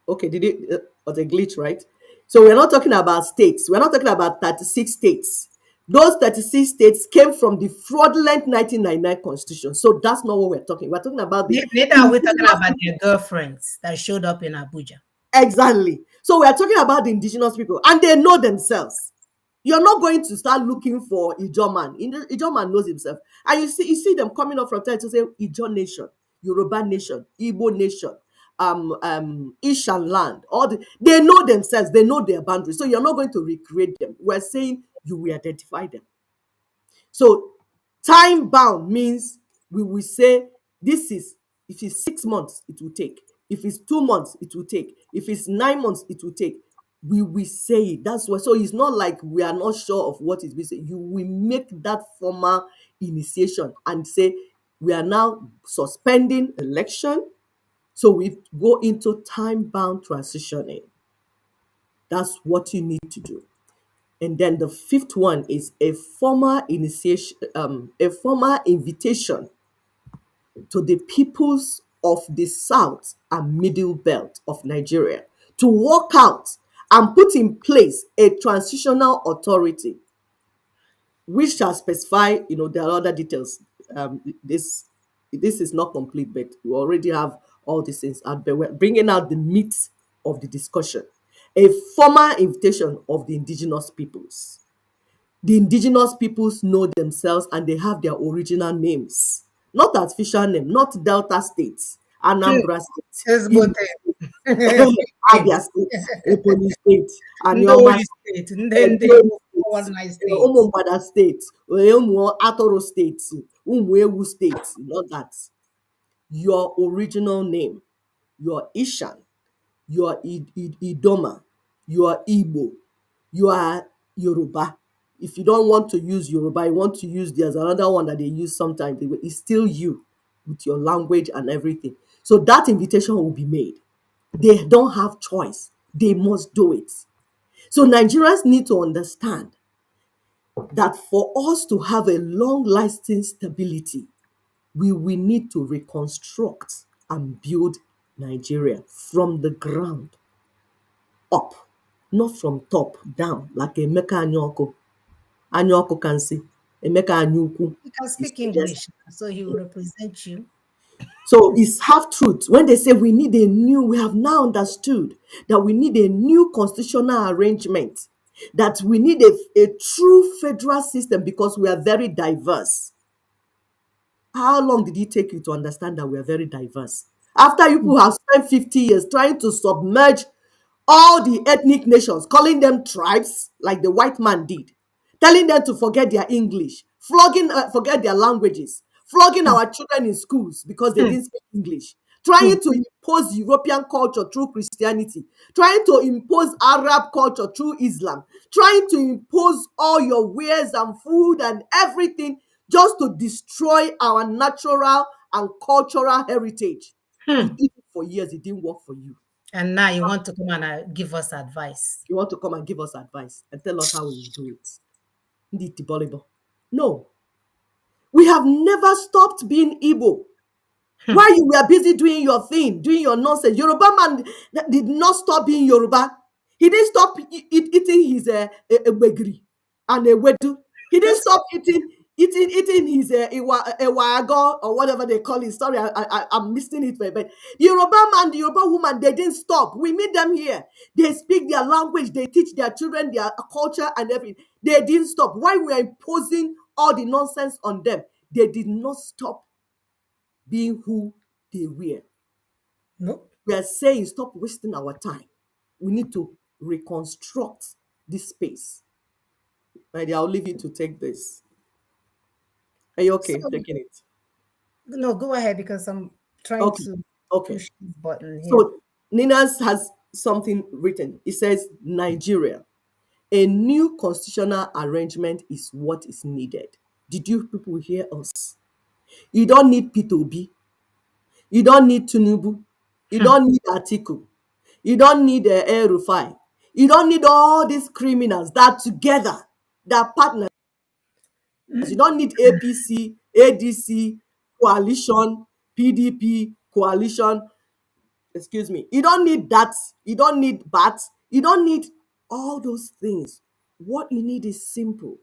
okay, did it was a glitch, right? So we're not talking about states. We're not talking about 36 states. Those 36 states came from the fraudulent 1999 constitution. So that's not what we're talking. We're talking about the. Later, we're talking about their girlfriends that showed up in Abuja. Exactly. So we're talking about the indigenous people, and they know themselves. You're not going to start looking for Ijoman. Ijoman knows himself. And you see them coming up from time to say Ijo nation, Yoruba nation, Igbo nation, Ishan land. They know themselves, they know their boundaries. So you're not going to recreate them. We're saying you will identify them. So time bound means we will say this is, if it's 6 months, it will take. If it's 2 months, it will take. If it's 9 months, it will take. We will say it. That's why. So it's not like we are not sure of what is being said. You will make that formal initiation and say we are now suspending election. So we go into time-bound transitioning. That's what you need to do. And then the fifth one is a formal initiation, a formal invitation to the peoples of the South and Middle Belt of Nigeria to work out and put in place a transitional authority, which shall specify, there are other details. This is not complete, but we already have all these things out, but we're bringing out the meat of the discussion. A formal invitation of the indigenous peoples. The indigenous peoples know themselves and they have their original names, not artificial name, not Delta states, Anambra State, Let's go Imo there. State, Abia State, Ebonyi State, Anioma Ndoli State, State, then they Edo one State, nice state. Ụmụ Mgbada State, Ụmụ Atoro State, Ụmụ Ewu State, not that. Your original name, your Ishan, your Idoma, your Igbo, you are Yoruba. If you don't want to use Yoruba, you want to use, there's another one that they use sometimes. It's still you with your language and everything. So that invitation will be made. They don't have choice. They must do it. So Nigerians need to understand that for us to have a long-lasting stability, we will need to reconstruct and build Nigeria from the ground up, not from top down, like Emeka Anyaoku. Anyaoku can say, Emeka Anyukwu. You can speak English, so he will represent you. So it's half truth. When they say we have now understood that we need a new constitutional arrangement, that we need a true federal system because we are very diverse. How long did it take you to understand that we are very diverse? After you people have spent 50 years trying to submerge all the ethnic nations, calling them tribes like the white man did, telling them to forget their English, forget their languages, flogging our children in schools because they didn't speak English, trying to impose European culture through Christianity, trying to impose Arab culture through Islam, trying to impose all your wares and food and everything just to destroy our natural and cultural heritage. You did it for years, it didn't work for you. And now you want to come and give us advice. You want to come and give us advice and tell us how we will do it. Ndi Tibolibo. No. We have never stopped being Igbo. While you were busy doing your thing, doing your nonsense, Yoruba man did not stop being Yoruba. He didn't stop eating his egbegiri and ewedu. He didn't stop eating his ewago or whatever they call it. Sorry, I'm missing it, but Yoruba man, the Yoruba woman, they didn't stop. We meet them here. They speak their language. They teach their children their culture and everything. They didn't stop. Why we are imposing all the nonsense on them? They did not stop being who they were. No. We are saying stop wasting our time. We need to reconstruct this space. Right, I'll leave you to take this. Are you okay taking it? No, go ahead because I'm trying to push this button here. So Nina's has something written. It says, Nigeria, a new constitutional arrangement is what is needed. Did you people hear us? You don't need P2B. You don't need Tinubu. You don't need Atiku. You don't need El Rufai. You don't need all these criminals that together, that partners. You don't need APC, ADC, coalition, PDP, coalition. Excuse me. You don't need that. You don't need BAT. You don't need all those things. What you need is simple.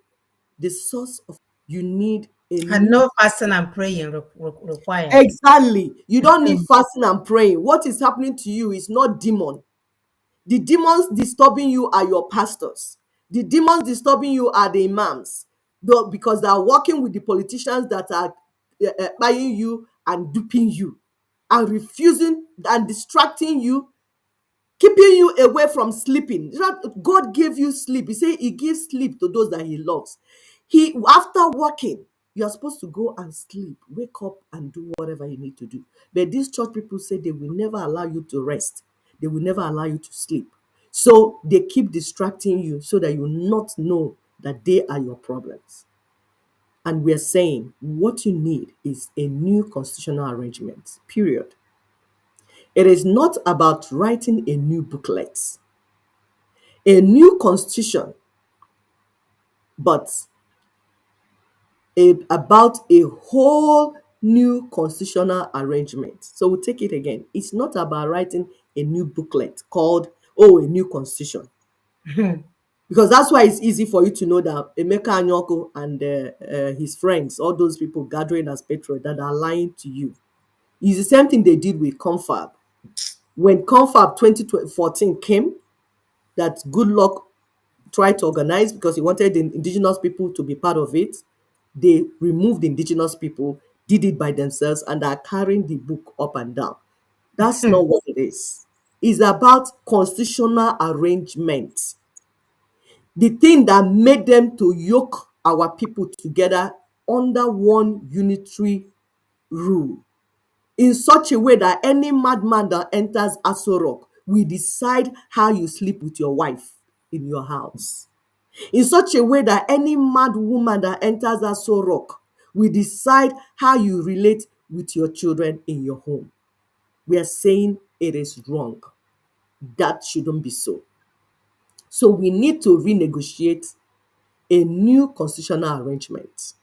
The source of you need and no fasting and praying required. Exactly. You don't need fasting and praying. What is happening to you is not demon. The demons disturbing you are your pastors. The demons disturbing you are the imams, because they are working with the politicians that are buying you and duping you and refusing and distracting you, keeping you away from sleeping. God gave you sleep. He said he gives sleep to those that he loves. After working You are supposed to go and sleep, wake up and do whatever you need to do. But these church people say they will never allow you to rest. They will never allow you to sleep. So they keep distracting you so that you will not know that they are your problems. And we're saying what you need is a new constitutional arrangement, period. It is not about writing a new booklet, a new constitution, but about a whole new constitutional arrangement. So we'll take it again. It's not about writing a new booklet called, oh, a new constitution. Because that's why it's easy for you to know that Emeka Anyoko and his friends, all those people gathering as patriots that are lying to you. It's the same thing they did with Confab. When Confab 2014 came, that Goodluck tried to organize because he wanted the indigenous people to be part of it. They removed the indigenous people, did it by themselves, and are carrying the book up and down. That's not what it is. It's about constitutional arrangement. The thing that made them to yoke our people together under one unitary rule in such a way that any madman that enters Aso Rock will decide how you sleep with your wife in your house. In such a way that any mad woman that enters Aso Rock will decide how you relate with your children in your home. We are saying it is wrong. That shouldn't be so. So we need to renegotiate a new constitutional arrangement.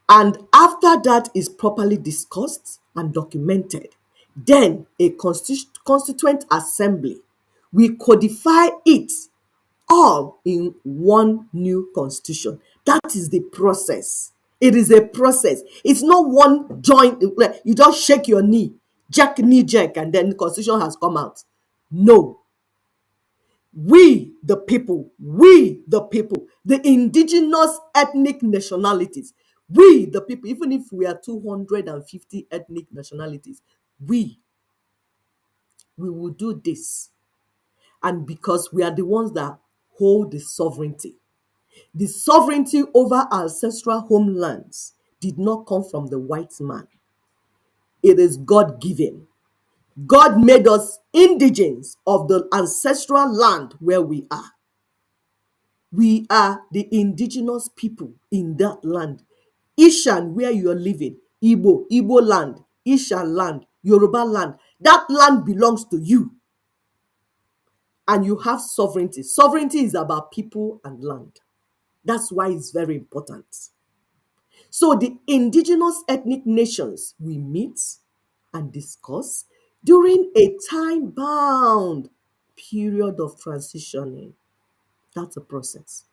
And after that is properly discussed and documented, then a constituent assembly will codify it all in one new constitution. That is the process. It is a process. It's not one joint, like you just shake your knee jerk, and then the constitution has come out. No. The indigenous ethnic nationalities, the people, even if we are 250 ethnic nationalities, we will do this. And because we are the ones that hold the sovereignty over ancestral homelands did not come from the white man. It is God-given. God made us indigents of the ancestral land where we are. We are the indigenous people in that land. Ishan, where you are living, Igbo land, Ishan land, Yoruba land, that land belongs to you. And you have sovereignty. Sovereignty is about people and land. That's why it's very important. So the indigenous ethnic nations we meet and discuss during a time-bound period of transitioning. That's a process.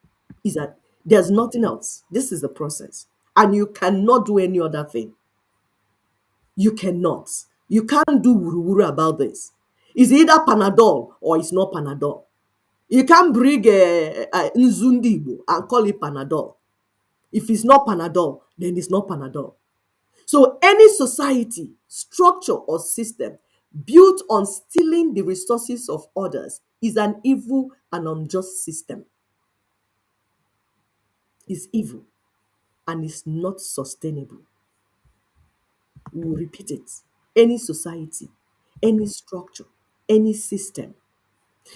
There's nothing else. This is the process. And you cannot do any other thing. You cannot. You can't do wuru about this. It's either Panadol or it's not Panadol. You can't bring a Nzundibo and call it Panadol. If it's not Panadol, then it's not Panadol. So any society, structure, or system built on stealing the resources of others is an evil and unjust system. It's evil and it's not sustainable. We will repeat it. Any society, any structure, any system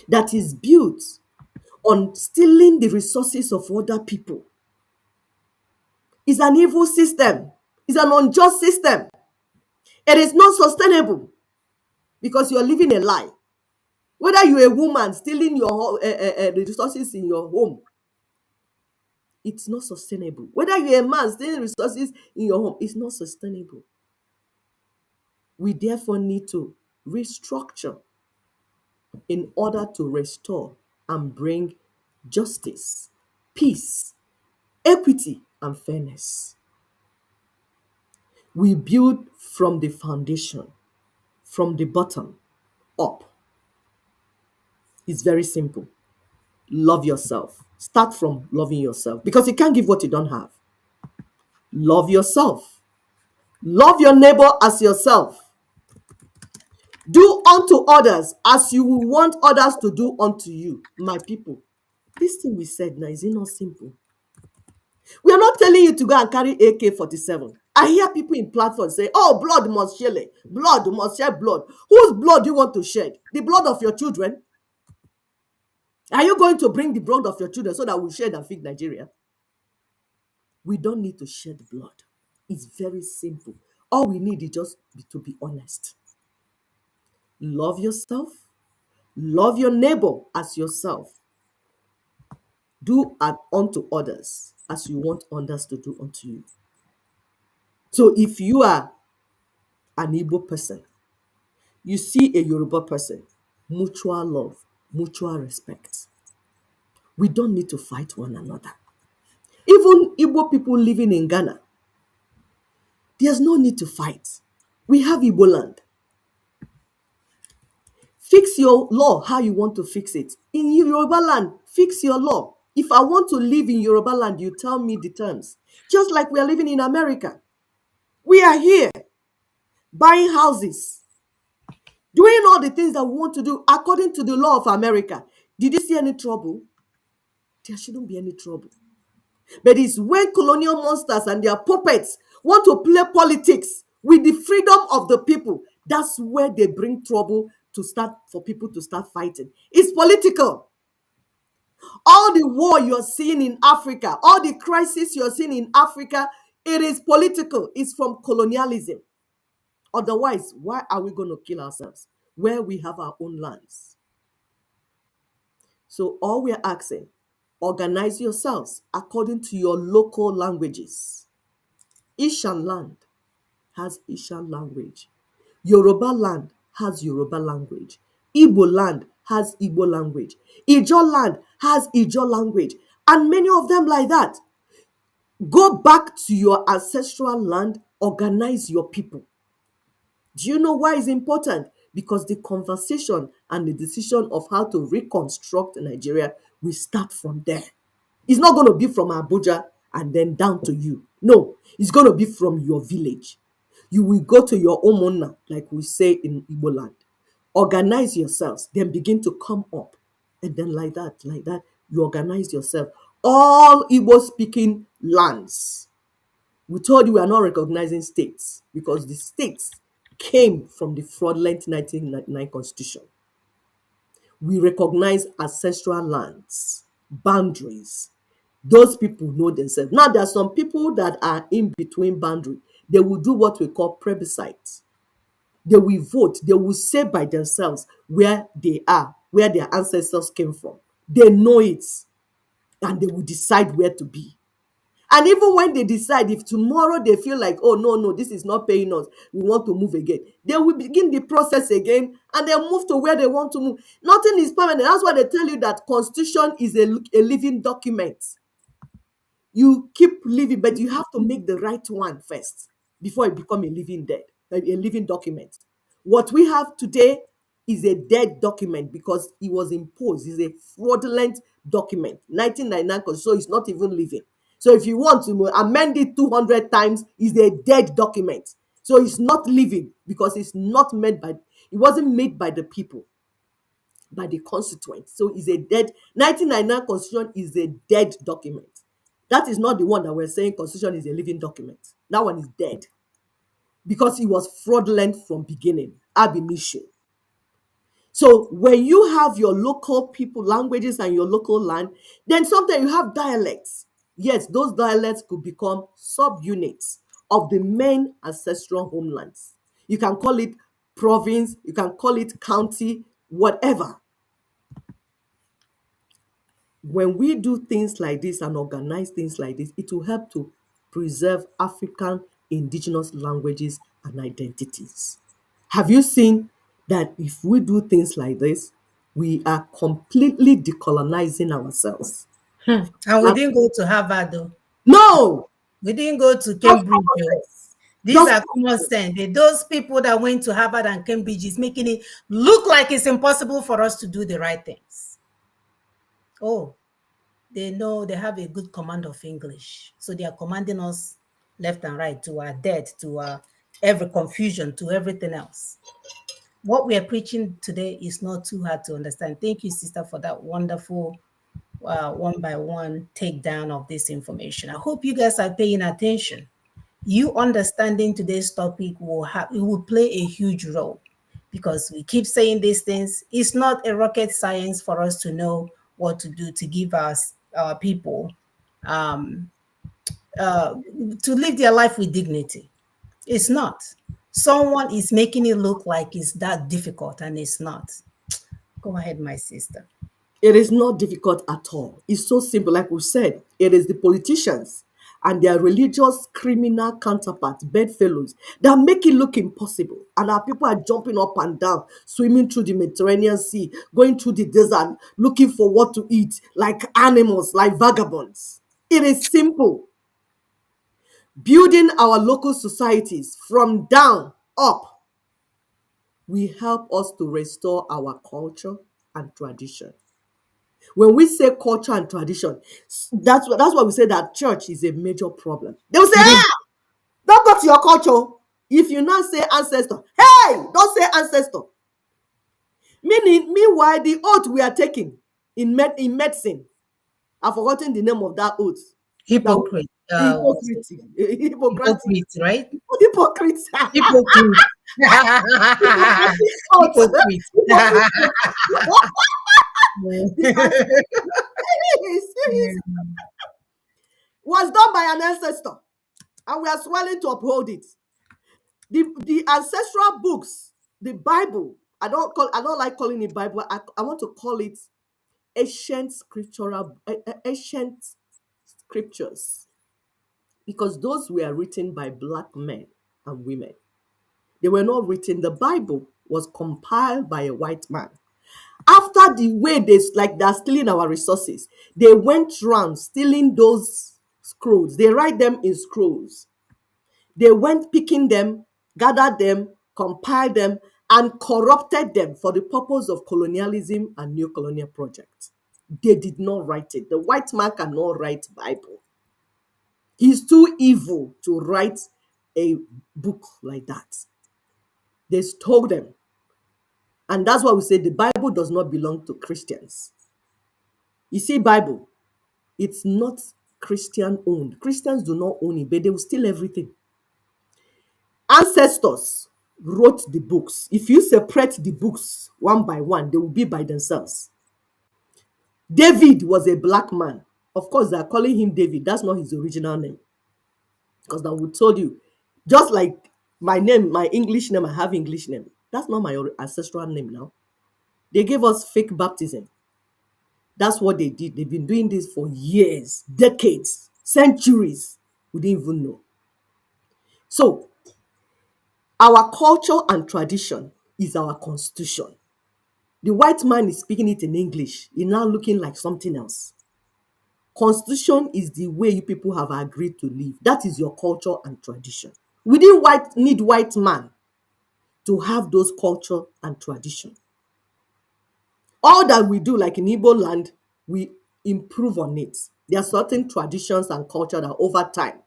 that is built on stealing the resources of other people is an evil system. It's an unjust system. It is not sustainable because you are living a lie. Whether you're a woman stealing your the resources in your home, it's not sustainable. Whether you're a man stealing resources in your home, it's not sustainable. We therefore need to restructure in order to restore and bring justice, peace, equity, and fairness. We build from the foundation, from the bottom up. It's very simple. Love yourself. Start from loving yourself because you can't give what you don't have. Love yourself. Love your neighbor as yourself. Do unto others as you will want others to do unto you, my people. This thing we said now, is it not simple? We are not telling you to go and carry AK-47. I hear people in platforms say, oh, blood must shed, blood must shed blood. Whose blood do you want to shed? The blood of your children? Are you going to bring the blood of your children so that we shed and feed Nigeria? We don't need to shed blood. It's very simple. All we need is just to be honest. Love yourself. Love your neighbor as yourself. Do unto others as you want others to do unto you. So if you are an Igbo person, you see a Yoruba person, mutual love, mutual respect. We don't need to fight one another. Even Igbo people living in Ghana, there's no need to fight. We have Igbo land. Fix your law how you want to fix it. In Yoruba land, fix your law. If I want to live in Yoruba land, you tell me the terms. Just like we are living in America. We are here buying houses, doing all the things that we want to do according to the law of America. Did you see any trouble? There shouldn't be any trouble. But it's when colonial monsters and their puppets want to play politics with the freedom of the people. That's where they bring trouble for people to start fighting. It's political. All the war you're seeing in Africa, all the crisis you're seeing in Africa, it is political. It's from colonialism. Otherwise, why are we going to kill ourselves where we have our own lands? So all we're asking, organize yourselves according to your local languages. Ishan land has Ishan language. Yoruba land has Yoruba language. Igbo land has Igbo language. Ijaw land has Ijaw language. And many of them like that. Go back to your ancestral land, organize your people. Do you know why it's important? Because the conversation and the decision of how to reconstruct Nigeria will start from there. It's not going to be from Abuja and then down to you. No, it's going to be from your village. You will go to your omona, like we say in Igbo land. Organize yourselves, then begin to come up. And then like that, you organize yourself. All Igbo speaking lands. We told you we are not recognizing states because the states came from the fraudulent 1999 constitution. We recognize ancestral lands, boundaries. Those people know themselves. Now, there are some people that are in between boundary. They will do what we call plebiscite. They will vote. They will say by themselves where they are, where their ancestors came from. They know it, and they will decide where to be. And even when they decide, if tomorrow they feel like, oh, no, this is not paying us, we want to move again, they will begin the process again and they'll move to where they want to move. Nothing is permanent. That's why they tell you that constitution is a living document. You keep living, but you have to make the right one first before it becomes a living document. What we have today is a dead document because it was imposed. It's a fraudulent document. 1999 constitution is not even living. So if you want to amend it 200 times, it's a dead document. So it's not living because it wasn't made by the people, by the constituents. So it's a dead, 1999 constitution is a dead document. That is not the one that we're saying constitution is a living document. That one is dead because it was fraudulent from beginning, ab initio. So when you have your local people, languages, and your local land, then sometimes you have dialects. Yes, those dialects could become subunits of the main ancestral homelands. You can call it province, you can call it county, whatever. When we do things like this and organize things like this, it will help to preserve African indigenous languages and identities. Have you seen that if we do things like this, we are completely decolonizing ourselves? And we didn't go to Harvard though. No! We didn't go to Just Cambridge. common Though. sense. These Just are common sense. Those people that went to Harvard and Cambridge is making it look like it's impossible for us to do the right things. Oh, they know they have a good command of English. So they are commanding us left and right to our death, to our every confusion, to everything else. What we are preaching today is not too hard to understand. Thank you, sister, for that wonderful one by one takedown of this information. I hope you guys are paying attention. You understanding today's topic it will play a huge role, because we keep saying these things. It's not a rocket science for us to know what to do to give us people um, uh, to live their life with dignity. It's not. Someone is making it look like it's that difficult, and it's not. Go ahead, my sister. It is not difficult at all. It's so simple. Like we said, it is the politicians and their religious criminal counterparts, bedfellows, that make it look impossible. And our people are jumping up and down, swimming through the Mediterranean Sea, going through the desert, looking for what to eat, like animals, like vagabonds. It is simple. Building our local societies from down up will help us to restore our culture and tradition. When we say culture and tradition, that's why we say that church is a major problem. They will say, don't go to your culture. If you now say ancestor, hey, don't say ancestor. Meanwhile, the oath we are taking in medicine, I've forgotten the name of that oath. Hypocrite. Hippocratic. Hypocrite, right? Hypocrite. Hypocrite. Hypocrite. Was done by an ancestor, and we are swelling to uphold it. The ancestral books, the Bible, I don't like calling it Bible. I want to call it ancient scriptures, because those were written by black men and women. They were not written. The Bible was compiled by a white man. After the way they're stealing our resources, they went around stealing those scrolls. They write them in scrolls. They went picking them, gathered them, compiled them, and corrupted them for the purpose of colonialism and new colonial projects. They did not write it. The white man cannot write Bible. He's too evil to write a book like that. They stole them. And that's why we say the Bible does not belong to Christians. You see, Bible, it's not Christian owned. Christians do not own it, but they will steal everything. Ancestors wrote the books. If you separate the books one by one, they will be by themselves. David was a black man. Of course, they are calling him David. That's not his original name. Because now we told you, just like my name, my English name, I have English name. That's not my ancestral name now. They gave us fake baptism. That's what they did. They've been doing this for years, decades, centuries. We didn't even know. So, our culture and tradition is our constitution. The white man is speaking it in English. It's now looking like something else. Constitution is the way you people have agreed to live. That is your culture and tradition. We didn't need white man to have those culture and tradition. All that we do, like in Igbo land, we improve on it. There are certain traditions and culture that over time,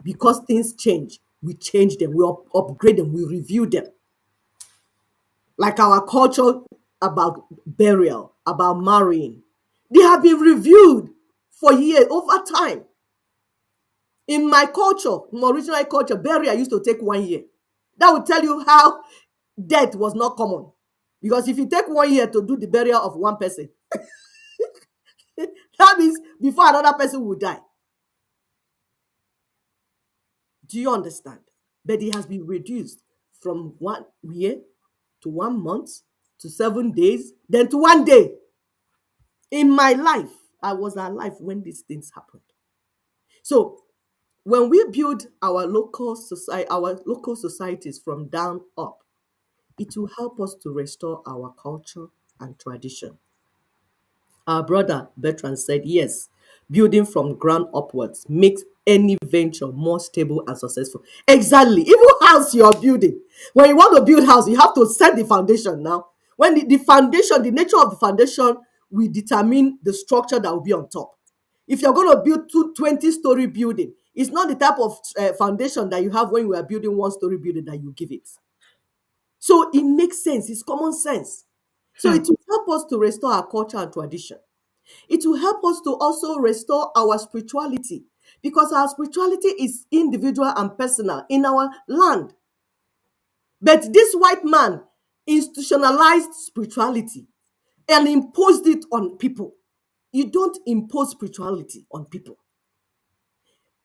because things change, we change them, we upgrade them, we review them. Like our culture about burial, about marrying. They have been reviewed for years, over time. In my culture, my original culture, burial used to take 1 year. That would tell you how death was not common. Because if you take 1 year to do the burial of one person, that means before another person will die. Do you understand? But it has been reduced from 1 year to 1 month to 7 days, then to 1 day. In my life, I was alive when these things happened. So when we build our local societies from down up, it will help us to restore our culture and tradition. Our brother Bertrand said, yes, building from ground upwards makes any venture more stable and successful. Exactly. Even house you're building. When you want to build house, you have to set the foundation now. When the foundation, the nature of the foundation will determine the structure that will be on top. If you're going to build 20-story building, it's not the type of foundation that you have when you are building 1-story building that you give it. So it makes sense. It's common sense. So it will help us to restore our culture and tradition. It will help us to also restore our spirituality, because our spirituality is individual and personal in our land. But this white man institutionalized spirituality and imposed it on people. You don't impose spirituality on people.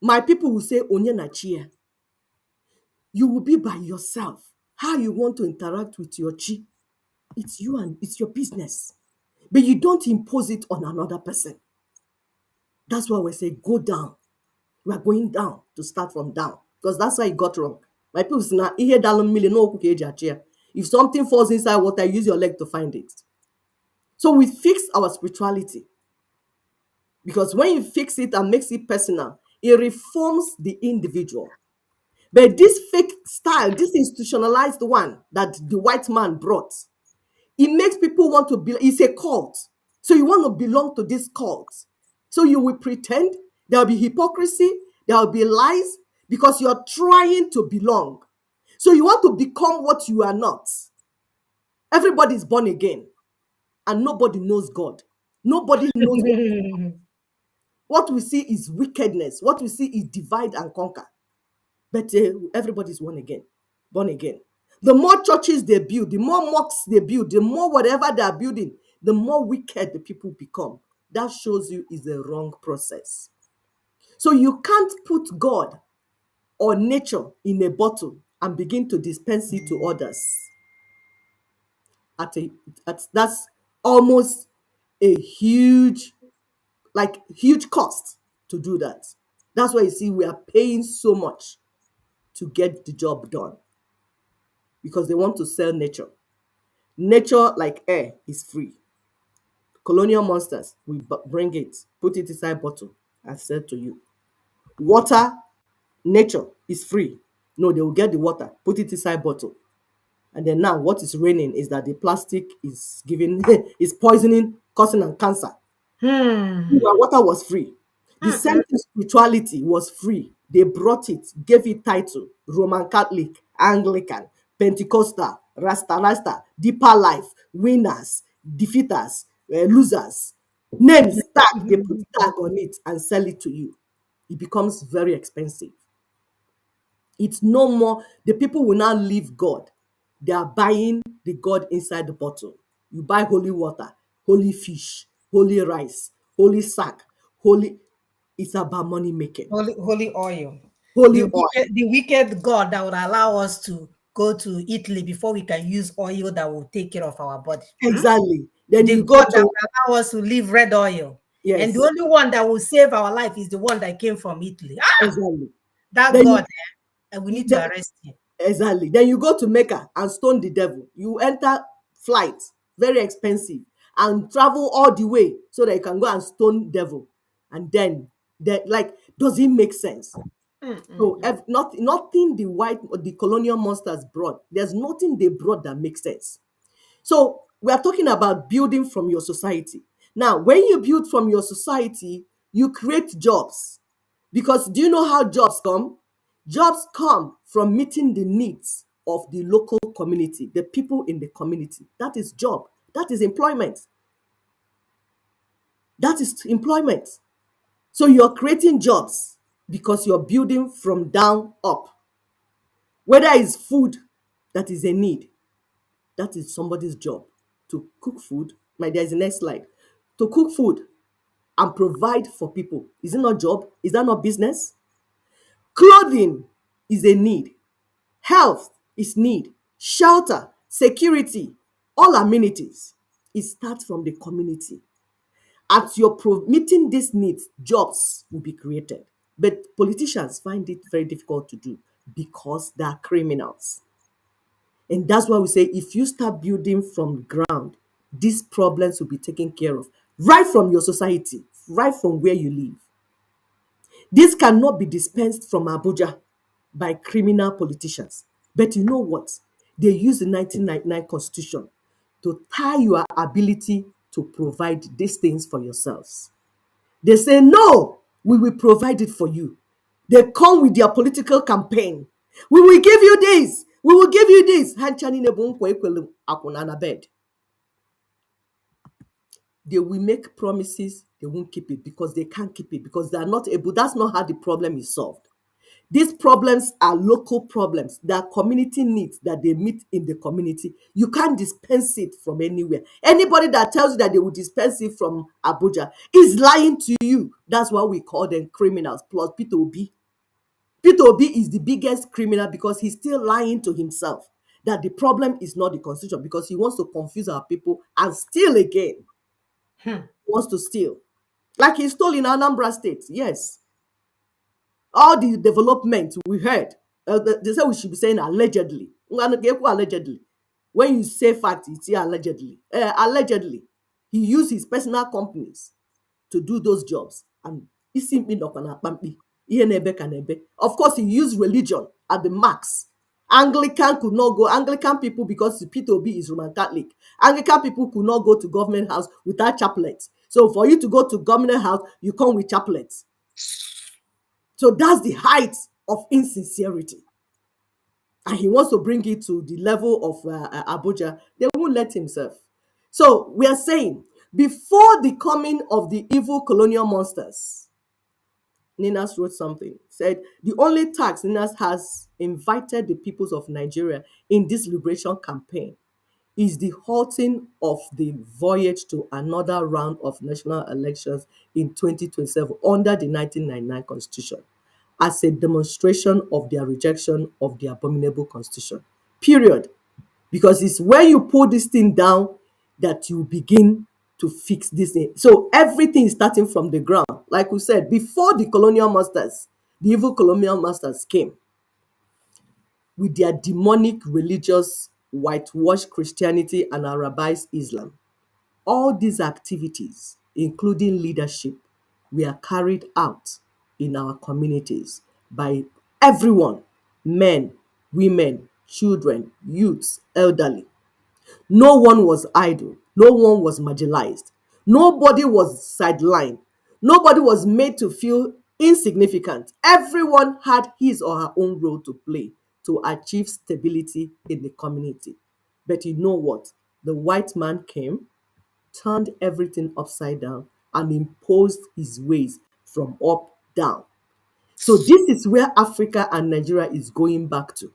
My people will say, Onye na chia. You will be by yourself. How you want to interact with your chi, it's you and it's your business. But you don't impose it on another person. That's why we say, go down. We are going down to start from down, because that's why it got wrong. My people say, "Na ihe dalụ mmiri n'okwu ka eji achị ya." If something falls inside water, use your leg to find it. So we fix our spirituality, because when you fix it and makes it personal, it reforms the individual. But this fake style, this institutionalized one that the white man brought, it makes people want to be, it's a cult. So you want to belong to this cult. So you will pretend, there will be hypocrisy, there will be lies, because you're trying to belong. So you want to become what you are not. Everybody is born again, and nobody knows God. Nobody knows God. What we see is wickedness. What we see is divide and conquer. But everybody is born again. Born again. The more churches they build, the more mosques they build, the more whatever they are building, the more wicked the people become. That shows you is a wrong process. So you can't put God or nature in a bottle and begin to dispense it to others. That's almost a huge cost to do that. That's why you see we are paying so much to get the job done, because they want to sell nature. Nature, like air, is free. Colonial monsters, we bring it, put it inside bottle, I said to you. Water, nature is free. No, they will get the water, put it inside bottle. And then now what is raining is that the plastic is giving is poisoning, causing cancer. Water was free. The same spirituality was free. They brought it, gave it title: Roman Catholic, Anglican, Pentecostal, Rasta, Deeper Life, Winners, Defeaters, Losers. Names tag, they put tag on it and sell it to you. It becomes very expensive. It's no more, the people will now leave God. They are buying the God inside the bottle. You buy holy water, holy fish, holy rice, holy sack, holy. It's about money making. Holy oil. Holy oil. The wicked God that would allow us to go to Italy before we can use oil that will take care of our body. Exactly. Then The you go God that to, will allow us to live red oil. yes, And the only one that will save our life is the one that came from Italy. exactly. That Then God, and we need to arrest him. Exactly. Then you go to Mecca and stone the devil. You enter flight, very expensive, and travel all the way so that you can go and stone devil. And then, like, does it make sense? So nothing the colonial monsters brought. There's nothing they brought that makes sense. So we are talking about building from your society. Now, when you build from your society, you create jobs. Because do you know how jobs come? Jobs come from meeting the needs of the local community, the people in the community. That is job. That is employment. That is employment. So you're creating jobs because you're building from down up. Whether it's food that is a need, that is somebody's job. To cook food, there's the next slide. To cook food and provide for people. Is it not job? Is that not business? Clothing is a need. Health is need. Shelter, security, all amenities. It starts from the community. As you're meeting these needs, jobs will be created. But politicians find it very difficult to do because they are criminals. And that's why we say if you start building from ground, these problems will be taken care of right from your society, right from where you live. This cannot be dispensed from Abuja by criminal politicians. But you know what? They use the 1999 Constitution to tie your ability to provide these things for yourselves. They say, no, we will provide it for you. They come with their political campaign. We will give you this. We will give you this. Bed. They will make promises, they won't keep it because they can't keep it, because they are not able. That's not how the problem is solved. These problems are local problems. They are community needs that they meet in the community. You can't dispense it from anywhere. Anybody that tells you that they will dispense it from Abuja is lying to you. That's why we call them criminals, plus Peter Obi. Peter Obi is the biggest criminal because he's still lying to himself that the problem is not the constitution, because he wants to confuse our people and steal again. He wants to steal. Like he stole in Anambra State, yes. All the development we heard, they say we should be saying allegedly. Allegedly. When you say fact, it's here allegedly. Allegedly, he used his personal companies to do those jobs. And of course, he used religion at the max. Anglican could not go. Anglican people, because Peter Obi is Roman Catholic, Anglican people could not go to government house without chaplets. So for you to go to government house, you come with chaplets. So that's the height of insincerity. And he wants to bring it to the level of Abuja. They won't let himself. So we are saying, before the coming of the evil colonial monsters, Ninas wrote something, said, the only tax Ninas has invited the peoples of Nigeria in this liberation campaign is the halting of the voyage to another round of national elections in 2027 under the 1999 Constitution, as a demonstration of their rejection of the abominable Constitution. Period. Because it's when you pull this thing down that you begin to fix this thing. So everything is starting from the ground. Like we said, before the colonial masters, the evil colonial masters came with their demonic religious whitewashed Christianity and Arabized Islam. All these activities, including leadership, were carried out in our communities by everyone, men, women, children, youths, elderly. No one was idle. No one was marginalized. Nobody was sidelined. Nobody was made to feel insignificant. Everyone had his or her own role to play to achieve stability in the community. But you know what? The white man came, turned everything upside down, and imposed his ways from up down. So this is where Africa and Nigeria is going back to,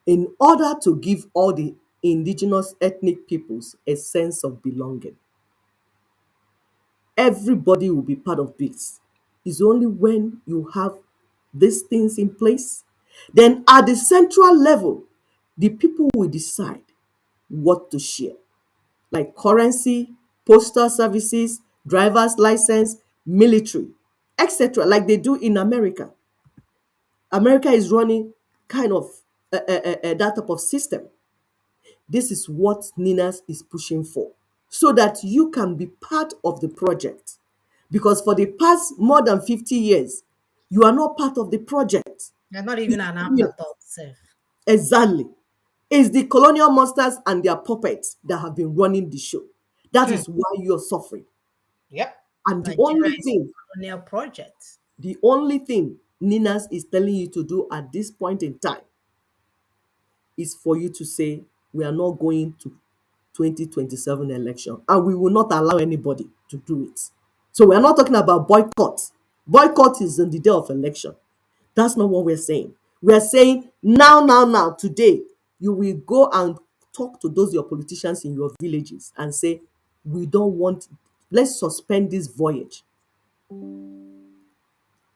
in order to give all the indigenous ethnic peoples a sense of belonging. Everybody will be part of this. It's only when you have these things in place, then at the central level, the people will decide what to share, like currency, postal services, driver's license, military, etc., like they do in America. America is running kind of that type of system. This is what Ninas is pushing for, so that you can be part of the project. Because for the past more than 50 years, you are not part of the project. They're not even an afterthought, sir. Exactly. It's the colonial monsters and their puppets that have been running the show. That is why you're suffering. Yep. And Nigeria is a colonial project. the only thing Ninas is telling you to do at this point in time is for you to say, we are not going to 2027 election, and we will not allow anybody to do it. So we are not talking about boycott. Boycott is on the day of election. That's not what we're saying. We're saying now, today, you will go and talk to those your politicians in your villages and say, we don't want, let's suspend this voyage.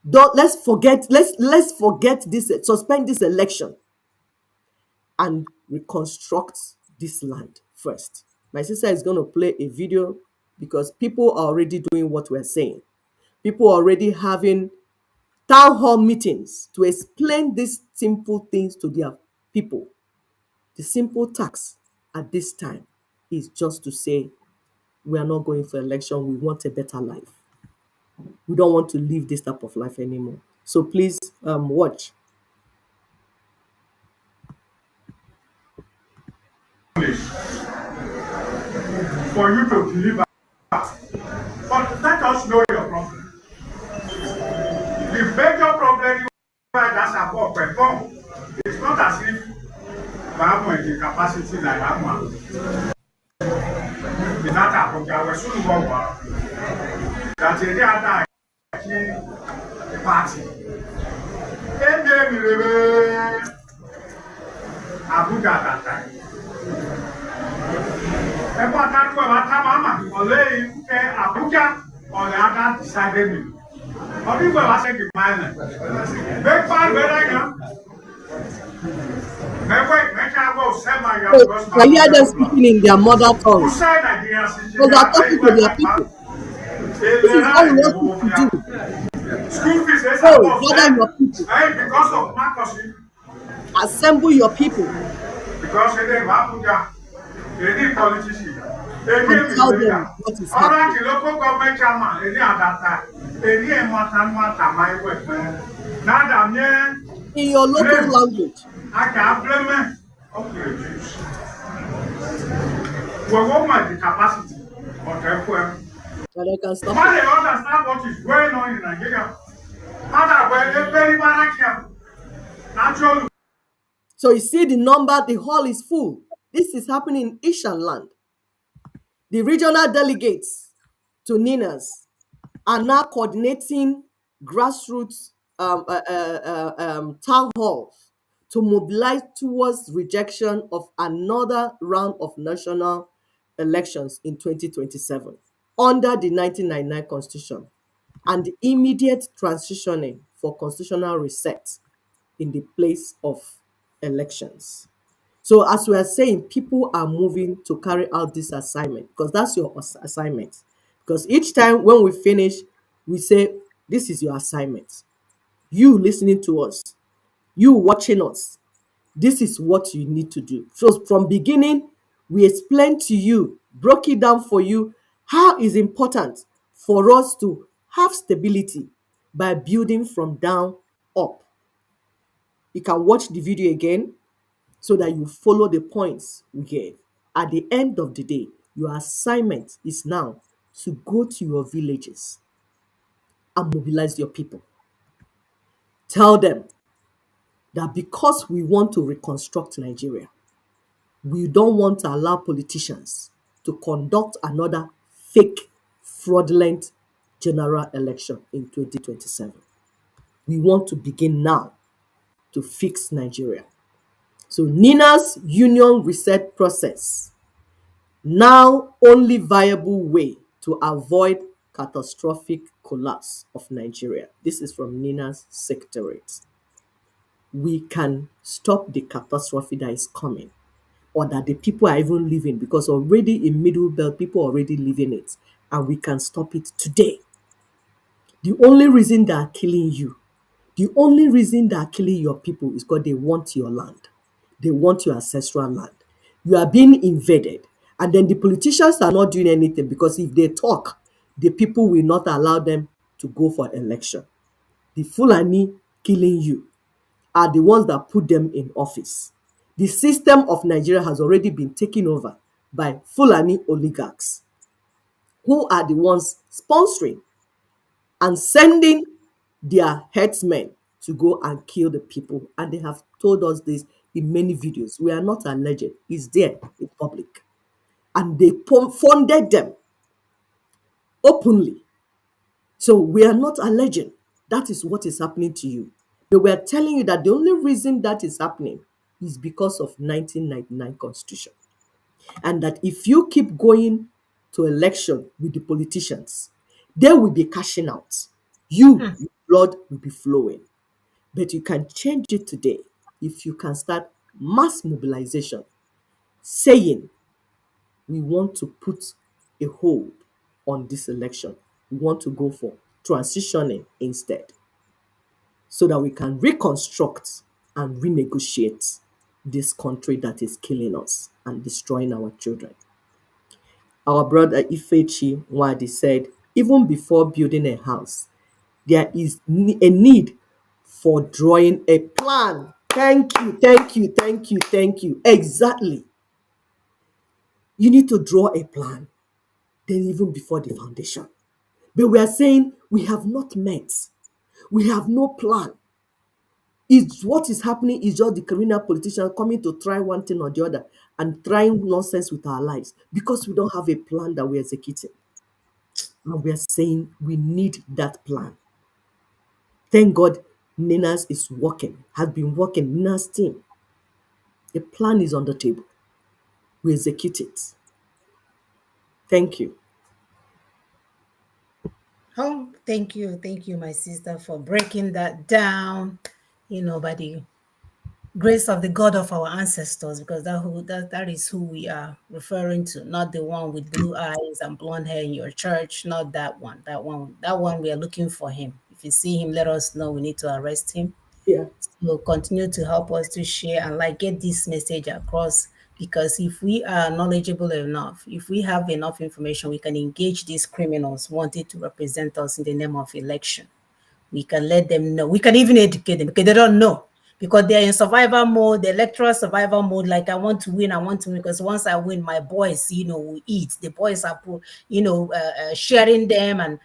Let's forget this, suspend this election and reconstruct this land first. My sister is going to play a video because people are already doing what we're saying. People are already having town hall meetings to explain these simple things to their people. The simple task at this time is just to say, we are not going for election. We want a better life. We don't want to live this type of life anymore. So please watch. For you to deliver. But let us know your problem. The major problem you have that's about perform. It's not as if we have the capacity like that one. Binata Abuja, we soon go that is the other party. Abuja that time. Ẹ̀fọ́ àtàkùn ẹ̀wà tá màmá ọ̀lẹ́ Abuja ọ̀lẹ́ àdá decided me. Ọdún ìgbà wá ṣe kìí máa ń lẹ̀. Bẹ́ẹ̀ pa àgbẹ̀rẹ̀ yẹn. I hear them speaking in their mother tongue. Because they are talking to their people. This is what we want you to do. School fees, gather your people. Because of Marcos. Assemble your people. Because they have Abuja. They need politicians. And tell them what is happening. The local government chairman, they need that. They need in your local language. I can blame operatives. We want the capacity of the FM. But I can stop. But they understand what is going on in Nigeria. They're very careful. Naturally. So you see the number, the hall is full. This is happening in Ishan land. The regional delegates to NINAS are now coordinating grassroots town halls to mobilize towards rejection of another round of national elections in 2027 under the 1999 Constitution and the immediate transitioning for constitutional reset in the place of elections. So as we are saying, people are moving to carry out this assignment because that's your assignment. Because each time when we finish, we say, this is your assignment. You listening to us, you watching us, this is what you need to do. So from beginning, we explained to you, broke it down for you, how it's important for us to have stability by building from down up. You can watch the video again so that you follow the points we gave. At the end of the day, your assignment is now to go to your villages and mobilize your people. Tell them that because we want to reconstruct Nigeria, we don't want to allow politicians to conduct another fake, fraudulent general election in 2027. We want to begin now to fix Nigeria. So NINA's union reset process, now only viable way to avoid catastrophic collapse of Nigeria. This is from NINA's secretariat. We can stop the catastrophe that is coming, or that the people are even living, because already in Middle Belt, people are already living it, and we can stop it today. The only reason they are killing you, the only reason they are killing your people is because they want your land. They want your ancestral land. You are being invaded, and then the politicians are not doing anything because if they talk, the people will not allow them to go for election. The Fulani killing you are the ones that put them in office. The system of Nigeria has already been taken over by Fulani oligarchs, who are the ones sponsoring and sending their headsmen to go and kill the people. And they have told us this in many videos. We are not alleged. It's there in public. And they funded them openly. So we are not alleging. That is what is happening to you. But we are telling you that the only reason that is happening is because of 1999 Constitution. And that if you keep going to election with the politicians, they will be cashing out. Your blood will be flowing. But you can change it today if you can start mass mobilization, saying we want to put a hold on this election. We want to go for transitioning instead, so that we can reconstruct and renegotiate this country that is killing us and destroying our children. Our brother Ifechi Wadi said, even before building a house, there is a need for drawing a plan. Thank you, thank you, thank you, thank you. Exactly. You need to draw a plan, then even before the foundation. But we are saying we have not met. We have no plan. What is happening is just the criminal politicians coming to try one thing or the other and trying nonsense with our lives because we don't have a plan that we're executing. And we're saying we need that plan. Thank God Nina's is working, has been working, Nina's team. The plan is on the table. We execute it. Thank you. Oh, thank you, my sister, for breaking that down. By the grace of the God of our ancestors, because that is who we are referring to, not the one with blue eyes and blonde hair in your church, not that one. That one we are looking for him. If you see him, let us know. We need to arrest him. Yeah. So continue to help us to share and get this message across, because if we are knowledgeable enough, if we have enough information, we can engage these criminals wanting to represent us in the name of election. We can let them know. We can even educate them because they don't know, because they're in survival mode, the electoral survival mode. Like, I want to win, because once I win, my boys, will eat. The boys are, sharing them and,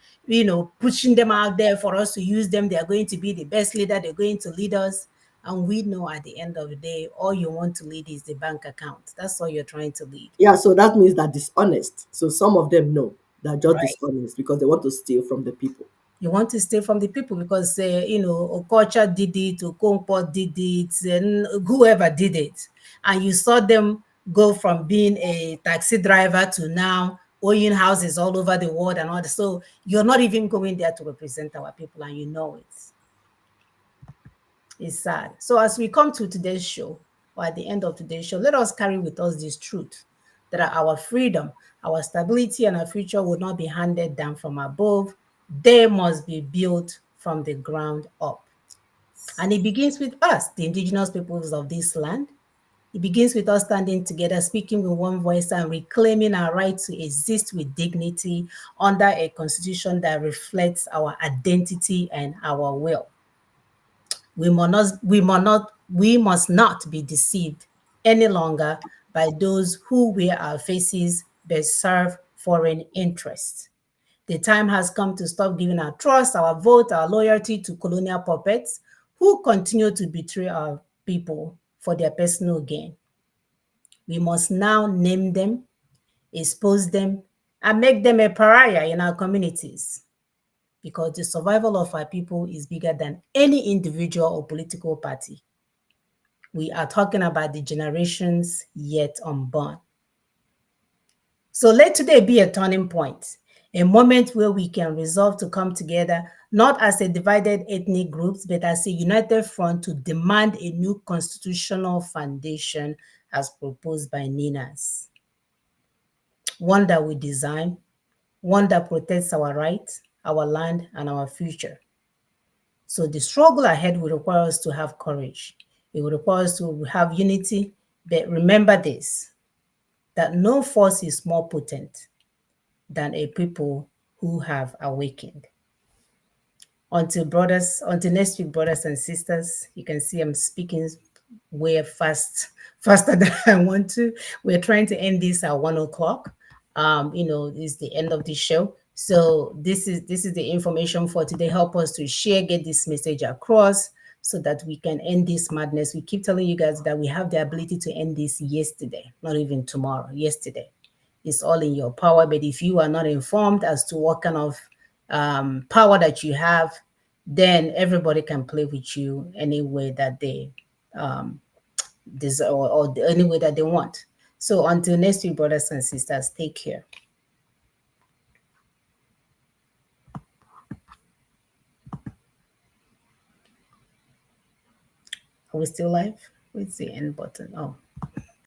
pushing them out there for us to use them. They are going to be the best leader. They're going to lead us. And we know at the end of the day, all you want to lead is the bank account. That's all you're trying to lead. Yeah, so that means they're dishonest. So some of them know they're just Right. dishonest because they want to steal from the people. You want to steal from the people because, Okocha did it, Okonkwo did it, and whoever did it. And you saw them go from being a taxi driver to now owning houses all over the world and all that. So you're not even going there to represent our people, and you know it. It's sad. So as we come to today's show, or at the end of today's show, let us carry with us this truth, that our freedom, our stability, and our future will not be handed down from above. They must be built from the ground up. And it begins with us, the indigenous peoples of this land. It begins with us standing together, speaking with one voice, and reclaiming our right to exist with dignity under a constitution that reflects our identity and our will. We must not be deceived any longer by those who wear our faces but serve foreign interests. The time has come to stop giving our trust, our vote, our loyalty to colonial puppets who continue to betray our people for their personal gain. We must now name them, expose them, and make them a pariah in our communities, because the survival of our people is bigger than any individual or political party. We are talking about the generations yet unborn. So let today be a turning point, a moment where we can resolve to come together, not as a divided ethnic groups, but as a united front to demand a new constitutional foundation as proposed by Ninas. One that we design, one that protects our rights, our land, and our future. So the struggle ahead will require us to have courage. It will require us to have unity. But remember this, that no force is more potent than a people who have awakened. Until next week, brothers and sisters, you can see I'm speaking way faster than I want to. We're trying to end this at 1 o'clock. Is the end of the show. So this is the information for today. Help us to share, get this message across so that we can end this madness. We keep telling you guys that we have the ability to end this yesterday, not even tomorrow, yesterday. It's all in your power. But if you are not informed as to what kind of power that you have, then everybody can play with you any way that they desire, or any way that they want. So until next week, brothers and sisters, take care. Are we still live? Where's the end button? Oh.